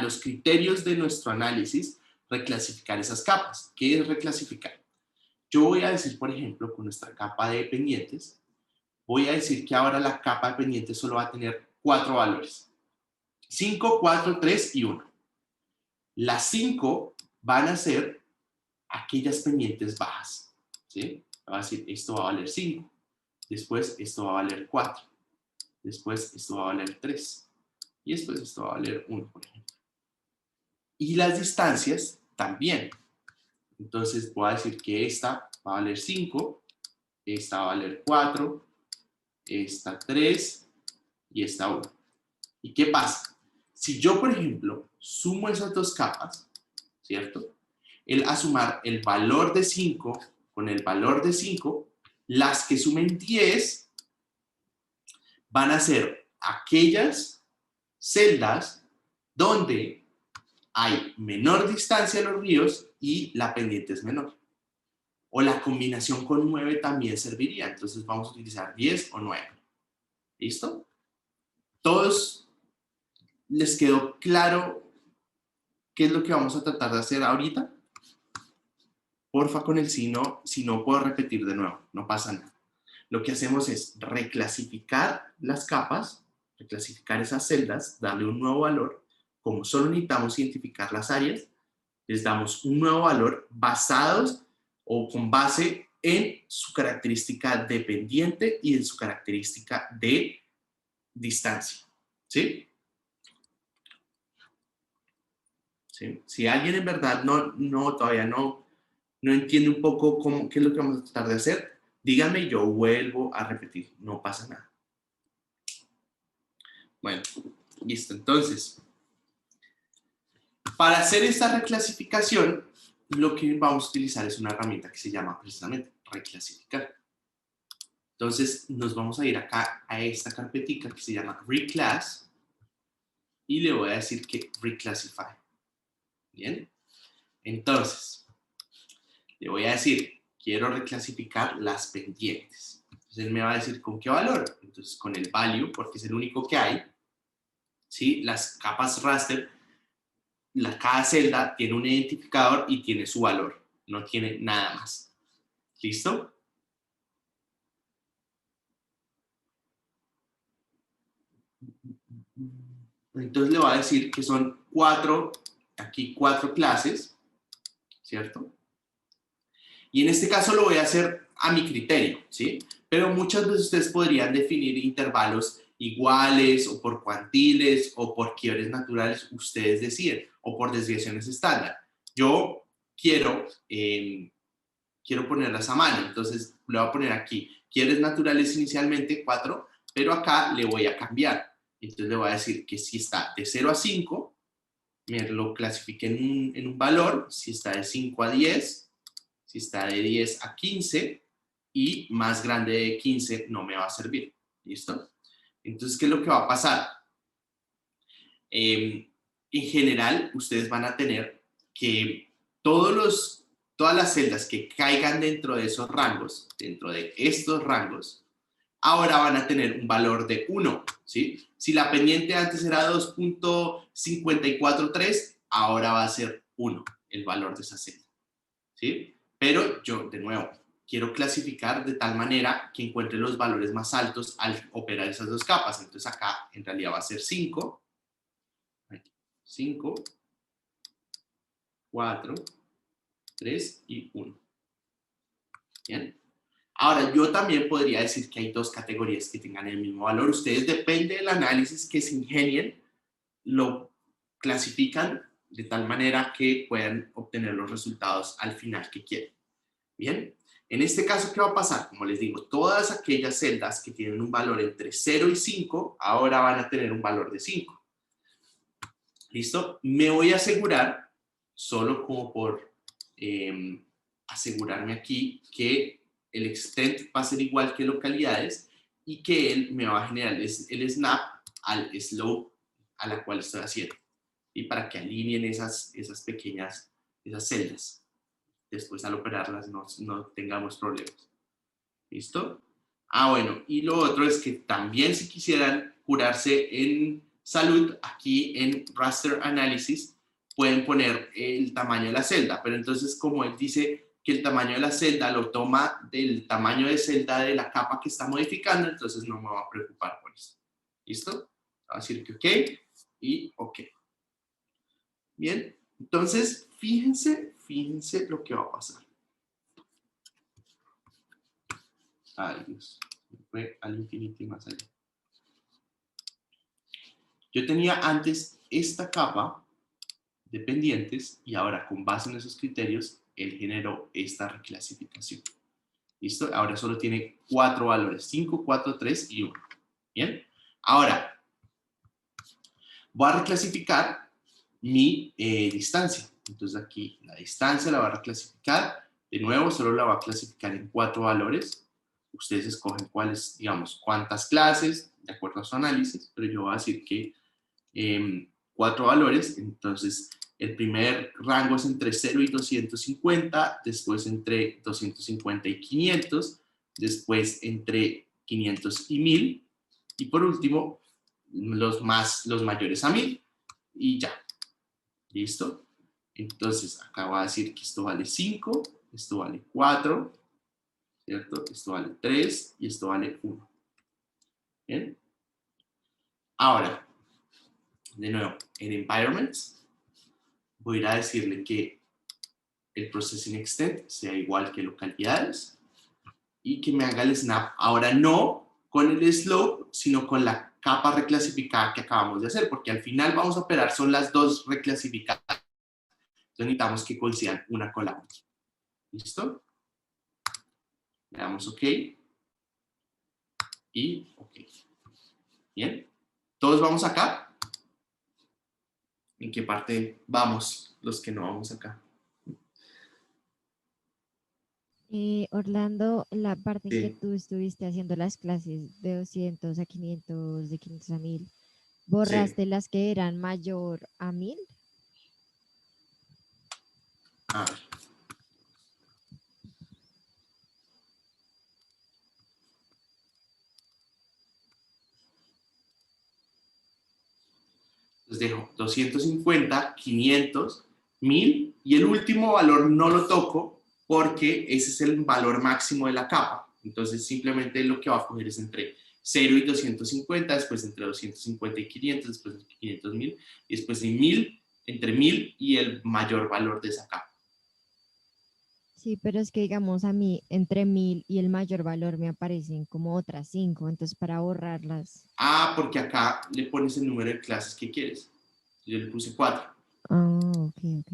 los criterios de nuestro análisis, reclasificar esas capas. ¿Qué es reclasificar? Yo voy a decir, por ejemplo, con nuestra capa de pendientes, voy a decir que ahora la capa de pendientes solo va a tener 4 valores. 5, 4, 3 y 1. Las 5 van a ser aquellas pendientes bajas. ¿Sí? Va a decir, esto va a valer 5. Después, esto va a valer 4. Después, esto va a valer 3. Y después, esto va a valer 1, por ejemplo. Y las distancias también. Entonces, voy a decir que esta va a valer 5, esta va a valer 4, esta 3 y esta 1. ¿Y qué pasa? Si yo, por ejemplo, sumo esas dos capas, ¿cierto? A sumar el valor de 5 con el valor de 5, las que sumen 10 van a ser aquellas celdas donde hay menor distancia a los ríos y la pendiente es menor. O la combinación con 9 también serviría. Entonces vamos a utilizar 10 o 9. ¿Listo? ¿Todos les quedó claro qué es lo que vamos a tratar de hacer ahorita? Porfa con el signo, si no puedo repetir de nuevo, no pasa nada. Lo que hacemos es reclasificar las capas, reclasificar esas celdas, darle un nuevo valor. Como solo necesitamos identificar las áreas, les damos un nuevo valor basados o con base en su característica de pendiente y en su característica de distancia. ¿Sí? ¿Sí? Si alguien en verdad todavía no entiende un poco qué es lo que vamos a tratar de hacer, dígame y yo vuelvo a repetir. No pasa nada. Bueno, listo. Entonces, para hacer esta reclasificación, lo que vamos a utilizar es una herramienta que se llama precisamente reclasificar. Entonces, nos vamos a ir acá a esta carpetica que se llama reclass y le voy a decir que reclassify. Bien. Entonces, le voy a decir, quiero reclasificar las pendientes. Entonces, él me va a decir con qué valor. Entonces, con el value, porque es el único que hay. ¿Sí? Las capas raster, cada celda tiene un identificador y tiene su valor. No tiene nada más. ¿Listo? Entonces le voy a decir que son 4 clases, ¿cierto? Y en este caso lo voy a hacer a mi criterio, ¿sí? Pero muchas veces ustedes podrían definir intervalos iguales o por cuantiles o por quiebres naturales, ustedes deciden, o por desviaciones estándar. Yo quiero ponerlas a mano, entonces le voy a poner aquí quiebres naturales inicialmente 4, pero acá le voy a cambiar. Entonces le voy a decir que si está de 0 a 5, me lo clasifique en un valor, si está de 5 a 10, si está de 10 a 15 y más grande de 15 no me va a servir. ¿Listo? Entonces, ¿qué es lo que va a pasar? En general, ustedes van a tener que todas las celdas que caigan dentro de esos rangos, dentro de estos rangos, ahora van a tener un valor de 1, ¿sí? Si la pendiente antes era 2.543, ahora va a ser 1 el valor de esa celda, ¿sí? Pero yo, de nuevo, quiero clasificar de tal manera que encuentre los valores más altos al operar esas dos capas. Entonces acá en realidad va a ser 5, 5, 4, 3 y 1. ¿Bien? Ahora, yo también podría decir que hay dos categorías que tengan el mismo valor. Ustedes, depende del análisis que se ingenien, lo clasifican de tal manera que puedan obtener los resultados al final que quieren. Bien, en este caso, ¿qué va a pasar? Como les digo, todas aquellas celdas que tienen un valor entre 0 y 5, ahora van a tener un valor de 5. ¿Listo? Me voy a asegurar, solo como por asegurarme aquí, que el extent va a ser igual que localidades y que él me va a generar el snap al slope a la cual estoy haciendo. Y para que alineen esas pequeñas, esas celdas. Después al operarlas no tengamos problemas. ¿Listo? Bueno, y lo otro es que también si quisieran curarse en salud, aquí en Raster Analysis pueden poner el tamaño de la celda, pero entonces como él dice que el tamaño de la celda lo toma del tamaño de celda de la capa que está modificando, entonces no me va a preocupar por eso. ¿Listo? Voy a decir que OK y OK. Bien, entonces fíjense lo que va a pasar. Ay, Dios, fue al infinito y más allá. Yo tenía antes esta capa de pendientes y ahora con base en esos criterios, él generó esta reclasificación. ¿Listo? Ahora solo tiene 4 valores, 5, 4, 3 y 1. ¿Bien? Ahora, voy a reclasificar mi distancia. Entonces aquí la distancia la voy a reclasificar. De nuevo, solo la voy a clasificar en 4 valores. Ustedes escogen cuáles, digamos, cuántas clases, de acuerdo a su análisis, pero yo voy a decir que 4 valores. Entonces, el primer rango es entre 0 y 250, después entre 250 y 500, después entre 500 y 1000, y por último, los mayores a 1000, y ya. ¿Listo? Entonces, acá voy a decir que esto vale 5, esto vale 4, ¿cierto? Esto vale 3 y esto vale 1. ¿Bien? Ahora, de nuevo, en Environments, voy a ir a decirle que el Processing Extent sea igual que localidades y que me haga el snap. Ahora no con el slope, sino con la capa reclasificada que acabamos de hacer, porque al final vamos a operar son las dos reclasificadas. Entonces necesitamos que coincidan una con la otra. ¿Listo? Le damos OK y OK. Bien. ¿Todos vamos acá? ¿En qué parte vamos los que no vamos acá? Orlando, la parte en que Sí. tú estuviste haciendo las clases de 200 a 500, de 500 a 1000, ¿borraste Sí. las que eran mayor a 1000? A ver. Les dejo 250, 500, 1000 y el último valor no lo toco porque ese es el valor máximo de la capa. Entonces simplemente lo que va a coger es entre 0 y 250, después entre 250 y 500, después entre 500 y 1000 y después de 1000, entre 1000 y el mayor valor de esa capa. Sí, pero es que digamos a mí entre 1000 y el mayor valor me aparecen como otras 5, entonces para borrarlas. Porque acá le pones el número de clases que quieres. Yo le puse 4, Ok, ok.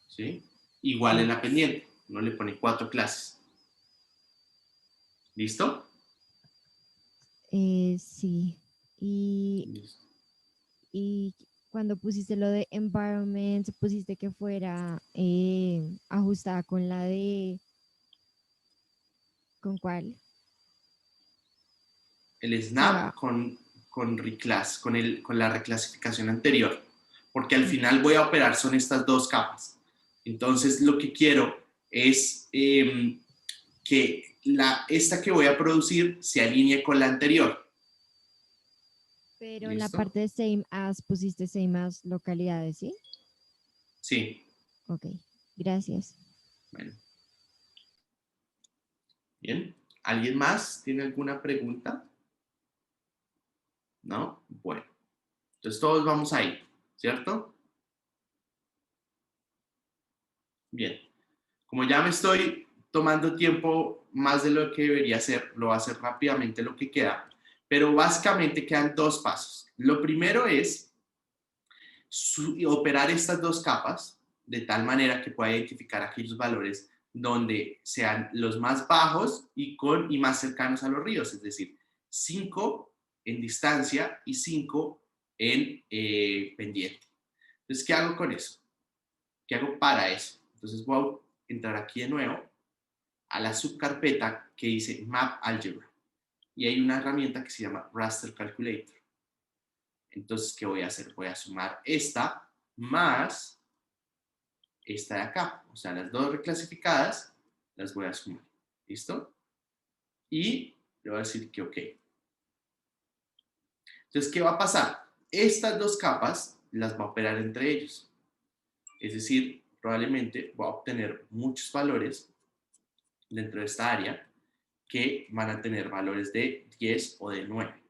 ¿sí? Igual en Sí. la pendiente, uno le pone 4 clases. ¿Listo? Sí. Y, Listo. y cuando pusiste lo de environment, pusiste que fuera ajustada con la de... ¿Con cuál? El O sea, snap con reclass, con la reclasificación anterior, porque al final voy a operar son estas dos capas. Entonces lo que quiero es que esta que voy a producir se alinee con la anterior. Pero en la ¿Listo? parte de same as pusiste same as localidades, ¿sí? Sí. Ok, gracias. Bueno. Bien. ¿Alguien más tiene alguna pregunta? ¿No? Bueno. Entonces todos vamos ahí, ¿cierto? Bien. Como ya me estoy tomando tiempo más de lo que debería hacer, lo voy a hacer rápidamente lo que queda. Pero básicamente quedan dos pasos. Lo primero es operar estas dos capas de tal manera que pueda identificar aquellos valores donde sean los más bajos y más cercanos a los ríos, es decir, 5 en distancia y 5 en pendiente. Entonces, ¿qué hago con eso? ¿Qué hago para eso? Entonces voy a entrar aquí de nuevo a la subcarpeta que dice Map Algebra y hay una herramienta que se llama Raster Calculator. Entonces, ¿qué voy a hacer? Voy a sumar esta más esta de acá. O sea, las dos reclasificadas las voy a sumar. ¿Listo? Y le voy a decir que OK. Entonces, ¿qué va a pasar? Estas dos capas las va a operar entre ellos. Es decir, probablemente voy a obtener muchos valores dentro de esta área que van a tener valores de 10 o de 9.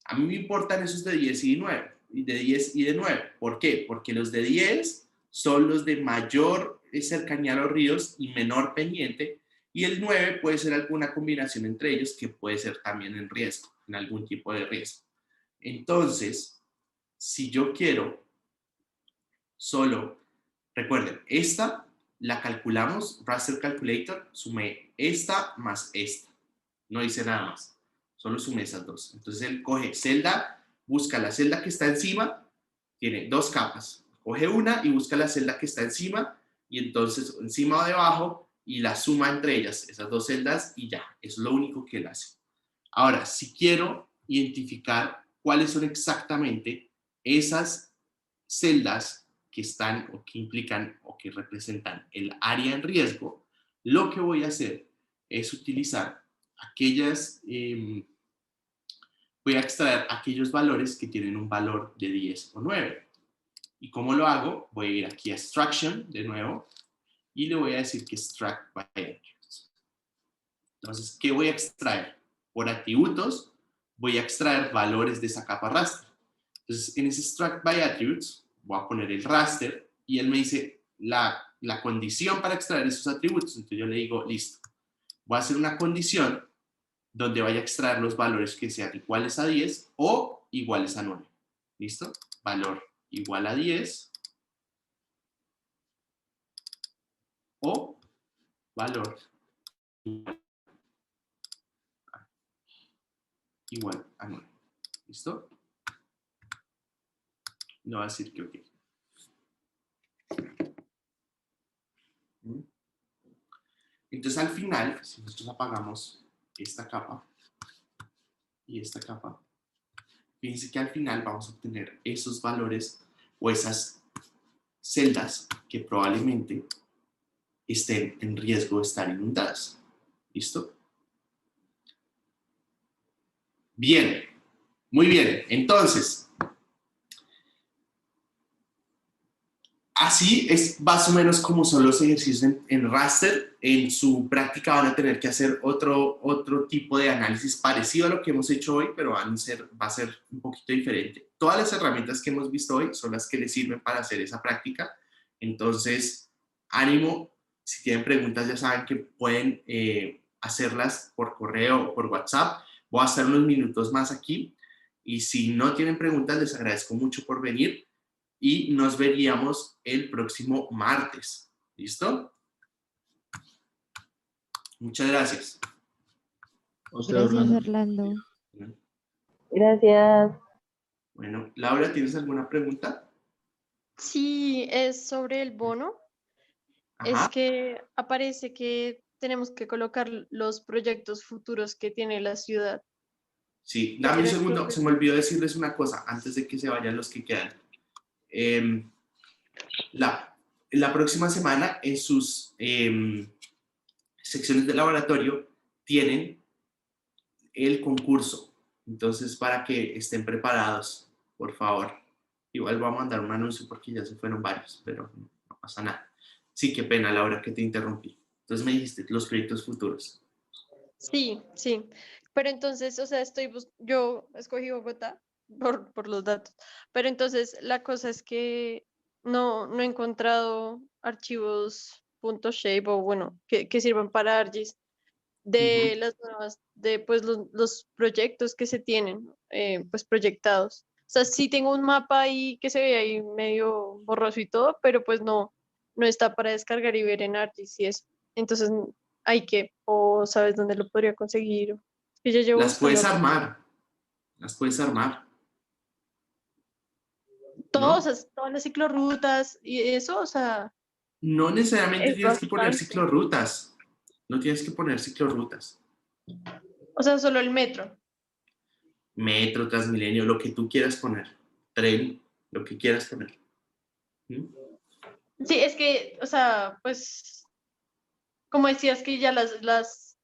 A mí me importan esos de 10 y de 9. Y de 10 y de 9. ¿Por qué? Porque los de 10 son los de mayor cercanía a los ríos y menor pendiente. Y el 9 puede ser alguna combinación entre ellos que puede ser también en riesgo, en algún tipo de riesgo. Entonces, si yo quiero solo, recuerden, esta la calculamos, Raster Calculator, sumé esta más esta. No hice nada más, solo sumé esas dos. Entonces él coge celda, busca la celda que está encima, tiene dos capas. Coge una y busca la celda que está encima y entonces encima o debajo y la suma entre ellas, esas dos celdas y ya. Es lo único que él hace. Ahora, si quiero identificar cuáles son exactamente esas celdas que están o que implican o que representan el área en riesgo, lo que voy a hacer es utilizar aquellas, voy a extraer aquellos valores que tienen un valor de 10 o 9. ¿Y cómo lo hago? Voy a ir aquí a Extraction de nuevo y le voy a decir que Extract by Attributes. Entonces, ¿qué voy a extraer? Por atributos voy a extraer valores de esa capa raster. Entonces, en ese Extract by Attributes voy a poner el raster y él me dice la condición para extraer esos atributos. Entonces yo le digo, listo, voy a hacer una condición donde vaya a extraer los valores que sean iguales a 10 o iguales a 9. ¿Listo? Valor igual a 10 o valor igual a 9. ¿Listo? No va a decir que OK. Entonces al final, si nosotros apagamos esta capa y esta capa, fíjense que al final vamos a obtener esos valores o esas celdas que probablemente estén en riesgo de estar inundadas. ¿Listo? Bien, muy bien. Entonces, así es más o menos como son los ejercicios en raster. En su práctica van a tener que hacer otro tipo de análisis parecido a lo que hemos hecho hoy, pero va a ser un poquito diferente. Todas las herramientas que hemos visto hoy son las que les sirven para hacer esa práctica. Entonces, ánimo. Si tienen preguntas ya saben que pueden hacerlas por correo o por WhatsApp. Voy a estar unos minutos más aquí y si no tienen preguntas les agradezco mucho por venir. Y nos veríamos el próximo martes. ¿Listo? Muchas gracias. Gracias, Orlando. Gracias. Bueno, Laura, ¿tienes alguna pregunta? Sí, es sobre el bono. Ajá. Es que aparece que tenemos que colocar los proyectos futuros que tiene la ciudad. Sí, dame un Era segundo, que- se me olvidó decirles una cosa antes de que se vayan los que quedan. Em, la próxima semana en sus secciones de laboratorio tienen el concurso. Entonces, para que estén preparados, por favor. Igual voy a mandar un anuncio porque ya se fueron varios, pero no pasa nada. Sí, qué pena, Laura, que te interrumpí. Entonces me dijiste los proyectos futuros. Sí, sí. Pero entonces, o sea, yo escogí Bogotá por los datos. Pero entonces la cosa es que no he encontrado archivos .shape o bueno, que sirvan para ArcGIS de Ujú. las nuevas, de pues los proyectos que se tienen, pues proyectados. O sea, sí tengo un mapa ahí que se ve ahí medio borroso y todo, pero pues no está para descargar y ver en ArcGIS y eso. Entonces, hay que, o sabes dónde lo podría conseguir. Es que yo llevo Las puedes buscando armar, las puedes armar, ¿no? todas las ciclorrutas y eso, o sea, No necesariamente es tienes que poner bastante. ciclorrutas. No tienes que poner ciclorrutas. O sea, solo el metro. Metro, Transmilenio, lo que tú quieras poner. Tren, lo que quieras poner. ¿Mm? Sí, es que, o sea, pues como decías que ya las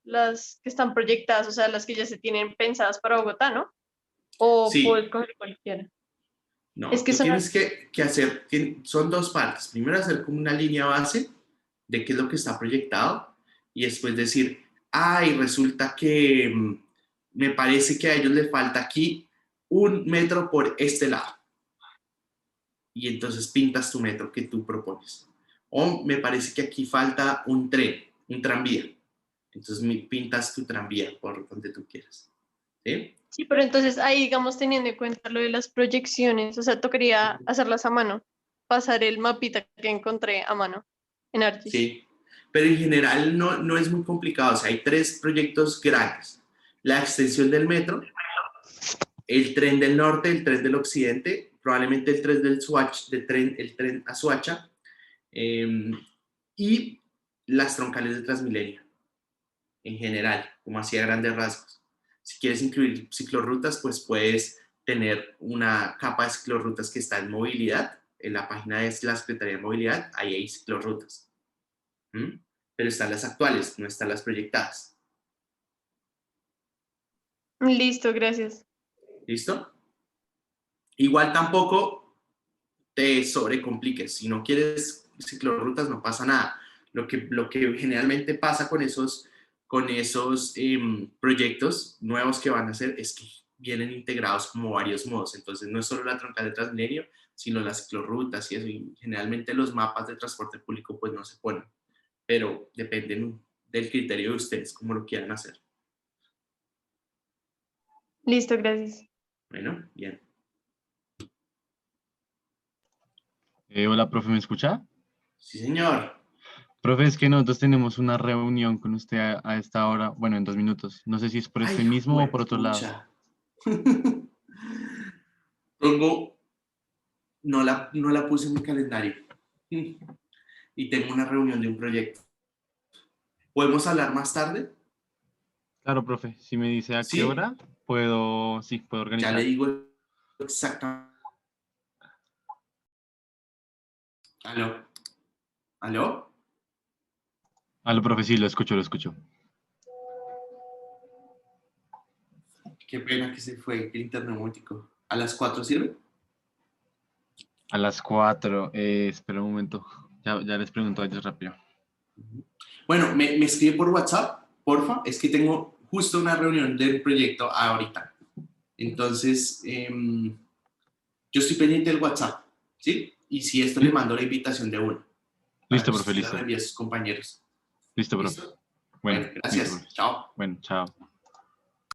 que están proyectadas, o sea, las que ya se tienen pensadas para Bogotá, ¿no? O Sí, puedes coger cualquiera. Es no, que tú son, tienes que hacer, son dos partes. Primero hacer como una línea base de qué es lo que está proyectado y después decir, ay, resulta que me parece que a ellos les falta aquí 1 metro por este lado. Y entonces pintas tu metro que tú propones. O me parece que aquí falta un tren, un tranvía. Entonces pintas tu tranvía por donde tú quieras. ¿Sí? sí, pero entonces ahí, digamos, teniendo en cuenta lo de las proyecciones, o sea, tocaría hacerlas a mano, pasar el mapita que encontré a mano en ArcGIS. Sí. Pero en general no es muy complicado. O sea, hay 3 proyectos grandes. La extensión del metro, el tren del norte, el tren del occidente, probablemente el tren del Swatch, el tren a Suacha, y las troncales de Transmilenio, en general, como así a grandes rasgos. Si quieres incluir ciclorrutas, pues puedes tener una capa de ciclorrutas que está en movilidad. En la página de la Secretaría de Movilidad, ahí hay ciclorrutas. ¿Mm? Pero están las actuales, no están las proyectadas. Listo, gracias. ¿Listo? Igual tampoco te sobrecompliques. Si no quieres ciclorrutas, no pasa nada. Lo que generalmente pasa con esos proyectos nuevos que van a hacer es que vienen integrados como varios modos. Entonces, no es solo la troncal de Transmilenio, sino las ciclorrutas y eso. Y generalmente los mapas de transporte público pues no se ponen, pero dependen del criterio de ustedes, cómo lo quieran hacer. Listo, gracias. Bueno, bien. Hola, profe, ¿me escucha? Sí, señor. Profe, es que nosotros tenemos una reunión con usted a esta hora, bueno, en 2 minutos. No sé si es por Ay, este mismo o por otro lado. pucha. Tengo, no la puse en mi calendario. Y tengo una reunión de un proyecto. ¿Podemos hablar más tarde? Claro, profe, si me dice a qué Sí, hora, puedo ya le organizar. digo exactamente. ¿Aló? ¿Aló? Aló, profe, sí, lo escucho, lo escucho. Qué pena que se fue el internet mútico. ¿A las 4 sirve? A las 4, espera un momento, ya les pregunto a ellos rápido. Bueno, me escribe por WhatsApp, porfa. Es que tengo justo una reunión del proyecto ahorita. Entonces, yo estoy pendiente del WhatsApp, ¿sí? Y si esto le Li- mando la invitación de uno, para Listo, que profe, usted la listo. reenvíe a sus compañeros. Listo, profe. ¿Listo? Bueno, Bueno, listo, gracias. profe. Chao. Bueno, chao.